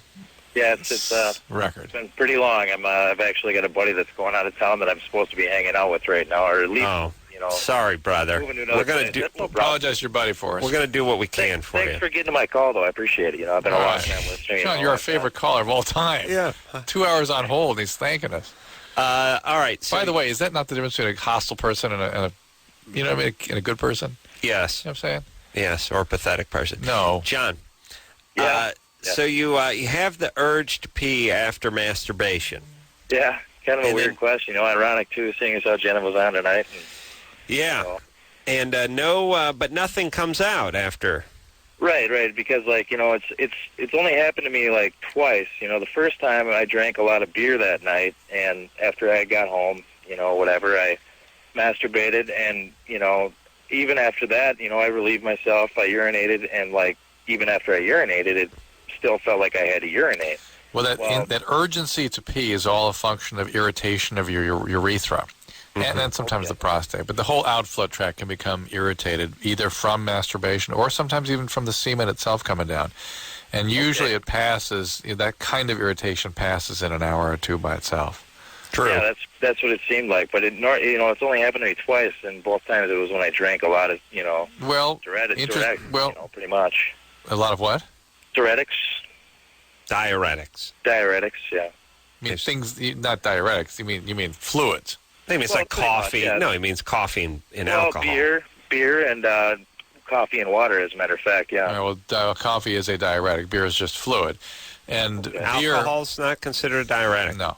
it's record. It's been pretty long. I've actually got a buddy that's going out of town that I'm supposed to be hanging out with right now, or at least, sorry, brother. We're going to apologize to your buddy for us. We're going to do what we can for you. Thanks for getting to my call, though. I appreciate it. I've been a long time listening. Sean, you're our favorite caller of all time. Yeah. 2 hours on hold, and he's thanking us. All right. So by the way, is that not the difference between a hostile person and a good person? Yes. You know what I'm saying? Yes, or a pathetic person. No. John. Yeah. So you have the urge to pee after masturbation. Yeah. Kind of a weird question. Ironic, too, seeing as how Jenna was on tonight. Yeah. And but nothing comes out after. Right. Because, it's only happened to me, twice. The first time I drank a lot of beer that night, and after I got home, I masturbated, and, even after that, I relieved myself, I urinated, and, even after I urinated, it still felt like I had to urinate. Well, that urgency to pee is all a function of irritation of your urethra. and then sometimes the prostate. But the whole outflow tract can become irritated, either from masturbation or sometimes even from the semen itself coming down. And usually it passes, that kind of irritation passes in an hour or two by itself. True. Yeah, that's what it seemed like. But it's only happened to me twice, and both times it was when I drank a lot of, diuretics, pretty much. A lot of what? Diuretics. Diuretics. Diuretics, yeah. You mean things, not diuretics. You mean fluids. He means like coffee. Much, yeah. No, he means coffee and alcohol. Beer, and coffee and water, as a matter of fact. Yeah. All right, well, coffee is a diuretic. Beer is just fluid, and beer, alcohol's not considered a diuretic. No,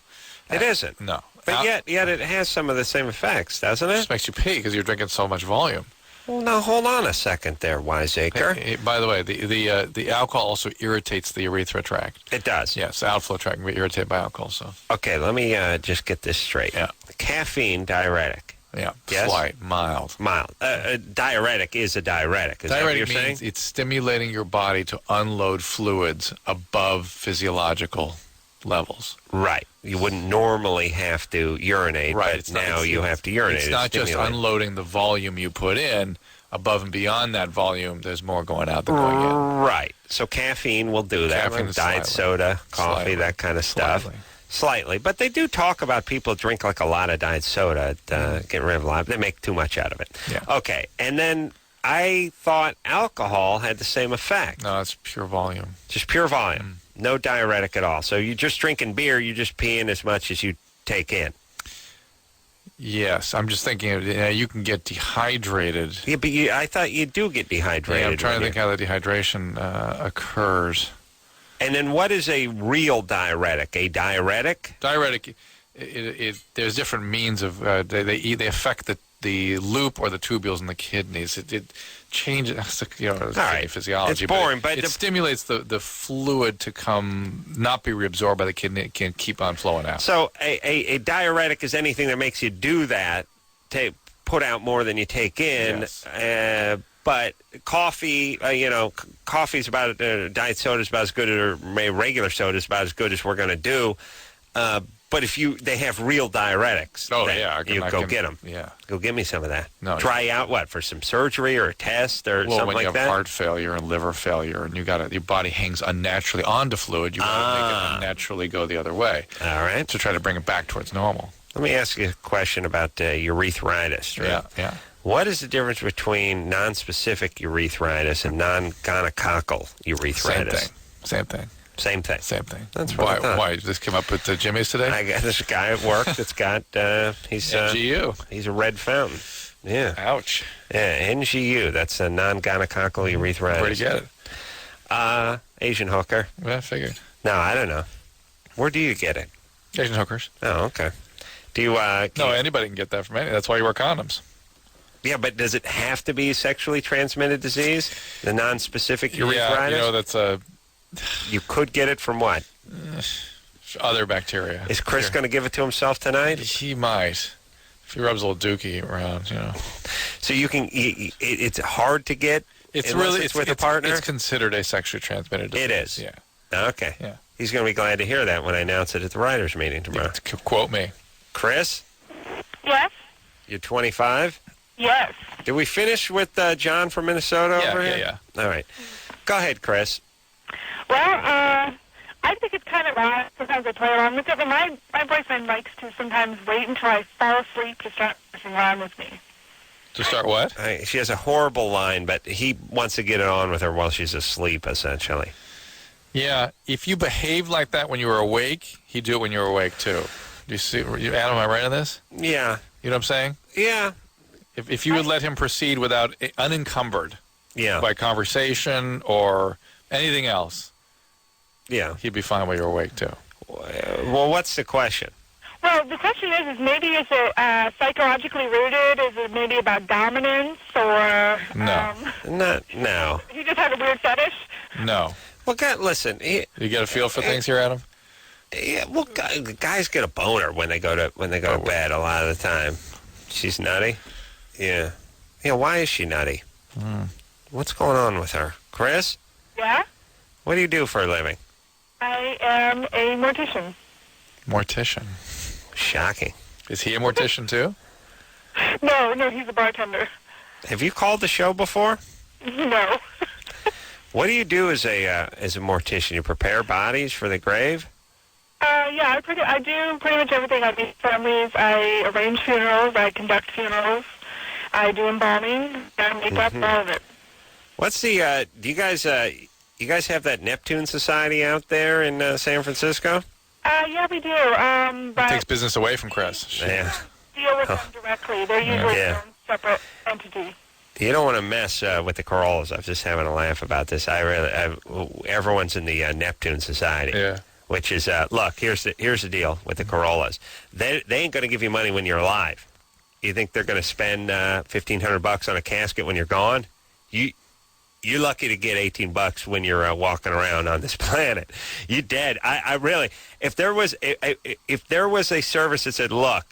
it isn't. No, but yet it has some of the same effects, doesn't it? It just makes you pee because you're drinking so much volume. Well, now hold on a second there, Wiseacre. By the way, the alcohol also irritates the urethra tract. It does. Yes, the outflow tract can be irritated by alcohol. So okay, let me just get this straight. Yeah, caffeine diuretic. Yeah, yes? Slight, mild. A diuretic is a diuretic. Is that what you're saying? It's stimulating your body to unload fluids above physiological levels. Right. You wouldn't normally have to urinate, right. But now you have to urinate. It's not just unloading the volume you put in. Above and beyond that volume, there's more going out than going in. Right. So caffeine will do that. Caffeine, diet soda, coffee, that kind of stuff. Slightly. But they do talk about people drink like a lot of diet soda, get rid of a lot. They make too much out of it. Yeah. Okay. And then I thought alcohol had the same effect. No, it's pure volume. Just pure volume. No diuretic at all. So you're just drinking beer, you're just peeing as much as you take in. Yes, I'm just thinking you can get dehydrated. Yeah, but I thought you do get dehydrated. Yeah, I'm trying to think how the dehydration occurs. And then what is a real diuretic? A diuretic? Diuretic, there's different means of, they affect the loop or the tubules in the kidneys. It changes, physiology. It's boring, but it stimulates the fluid to not be reabsorbed by the kidney. It can keep on flowing out. So a diuretic is anything that makes you do that, put out more than you take in. Yes. But coffee, coffee's about, diet soda is about as good, or regular soda is about as good as we're going to do. But if they have real diuretics. Oh, yeah. You go get them. Yeah. Go give me some of that. No. Try out what? For some surgery or a test or something like that? Well, when you have heart failure and liver failure and your body hangs unnaturally onto fluid, you want to make it unnaturally go the other way. All right. To try to bring it back towards normal. Let me ask you a question about urethritis. Right? Yeah. What is the difference between non-specific urethritis and non-gonococcal urethritis? Same thing. That's what why this came up with the Jimmy's today? I got this guy at work that's got he's NGU. He's a red fountain. Yeah. Ouch. Yeah, NGU. That's a non-gonococcal urethritis. Where'd you get it? Asian hooker. Yeah, I figured. No, I don't know. Where do you get it? Asian hookers. Oh, okay. Do you? Anybody can get that from any. That's why you wear condoms. Yeah, but does it have to be a sexually transmitted disease? The non-specific urethritis? Yeah, that's a... You could get it from what? Other bacteria. Is Chris going to give it to himself tonight? He might. If he rubs a little dookie around, So you can... It's hard to get... It's with a partner? It's considered a sexually transmitted disease. It is? Yeah. Okay. Yeah. He's going to be glad to hear that when I announce it at the writers' meeting tomorrow. Quote me. Chris? Yes? You're 25? Yes. Did we finish with John from Minnesota over here? Yeah. All right. Go ahead, Chris. Well, I think it's kind of odd. Sometimes I play along with it, but my boyfriend likes to sometimes wait until I fall asleep to start messing around with me. To start what? She has a horrible line, but he wants to get it on with her while she's asleep, essentially. Yeah. If you behave like that when you were awake, he'd do it when you were awake, too. Do you see? Adam, am I right on this? Yeah. You know what I'm saying? Yeah. If you would let him proceed without unencumbered by conversation or anything else, he'd be fine while you're awake too. Well, what's the question? Well, the question is maybe is it psychologically rooted? Is it maybe about dominance or? No. He just had a weird fetish. No. Well, listen. You get a feel for things here, Adam? Yeah. Well, guys get a boner when they go to bed a lot of the time. She's nutty. Yeah. Yeah, why is she nutty? What's going on with her? Chris? Yeah? What do you do for a living? I am a mortician. Mortician. Shocking. Is he a mortician too? No, he's a bartender. Have you called the show before? No. What do you do as a mortician? You prepare bodies for the grave? Yeah, I do pretty much everything. I do families, I arrange funerals, I conduct funerals, I do embalming, and makeup, all of it. What's the, do you guys have that Neptune Society out there in San Francisco? Yeah, we do. But Takes business away from Chris. Yeah. deal with them directly. They're usually their own separate entity. You don't want to mess with the Carollas. I was just having a laugh about this. Everyone's in the Neptune Society. Yeah. Which is, look, here's the deal with the Carollas. They ain't going to give you money when you're alive. You think they're going to spend $1,500 on a casket when you're gone? You're lucky to get $18 when you're walking around on this planet. You dead. I really, if there was a service that said, look,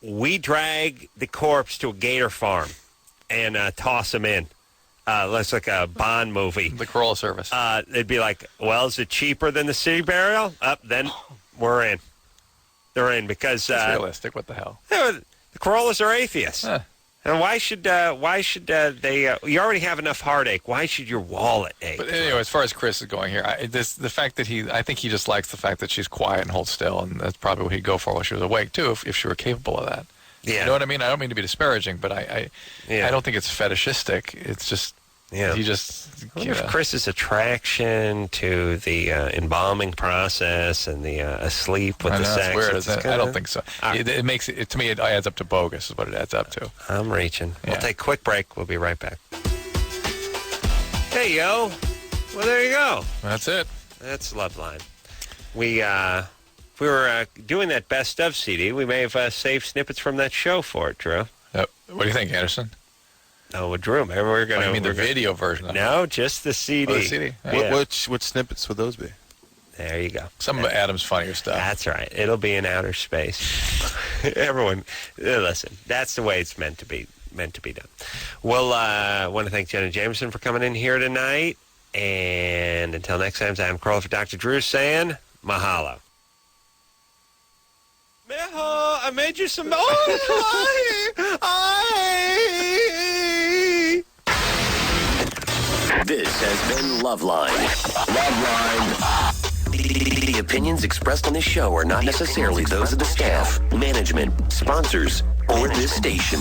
we drag the corpse to a gator farm and toss them in. Let's like a Bond movie. The Carolla service. They'd be like, well, is it cheaper than the city burial? Then we're in. They're in because... It's realistic. What the hell? The Carollas are atheists. And why should they... you already have enough heartache. Why should your wallet ache? But anyway, as far as Chris is going here, the fact that I think he just likes the fact that she's quiet and holds still, and that's probably what he'd go for while she was awake, too, if she were capable of that. Yeah. You know what I mean? I don't mean to be disparaging, but I don't think it's fetishistic. It's just... Yeah. He just... I wonder if Chris's attraction to the embalming process and the asleep with the sex. It's weird, isn't it? I don't think so. It makes it, to me, it adds up to bogus is what it adds up to. I'm reaching. Yeah. We'll take a quick break. We'll be right back. Hey, yo. Well, there you go. That's it. That's Loveline. We were doing that best of CD. We may have saved snippets from that show for it, Drew. What do you think, Anderson? No, Drew, maybe we're going to... I mean the video version of it. No, just the CD. Oh, the CD? Yeah. Which snippets would those be? There you go. Some of Adam's funnier stuff. That's right. It'll be in outer space. Everyone, listen, that's the way it's meant to be done. Well, I want to thank Jenna Jameson for coming in here tonight. And until next time, I'm Carolla for Dr. Drew saying mahalo. I made you some... This has been Loveline. The opinions expressed on this show are not necessarily those of the staff, management, sponsors, or this station.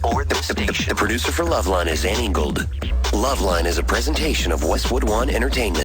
The producer for Loveline is Ann Ingold. Loveline is a presentation of Westwood One Entertainment.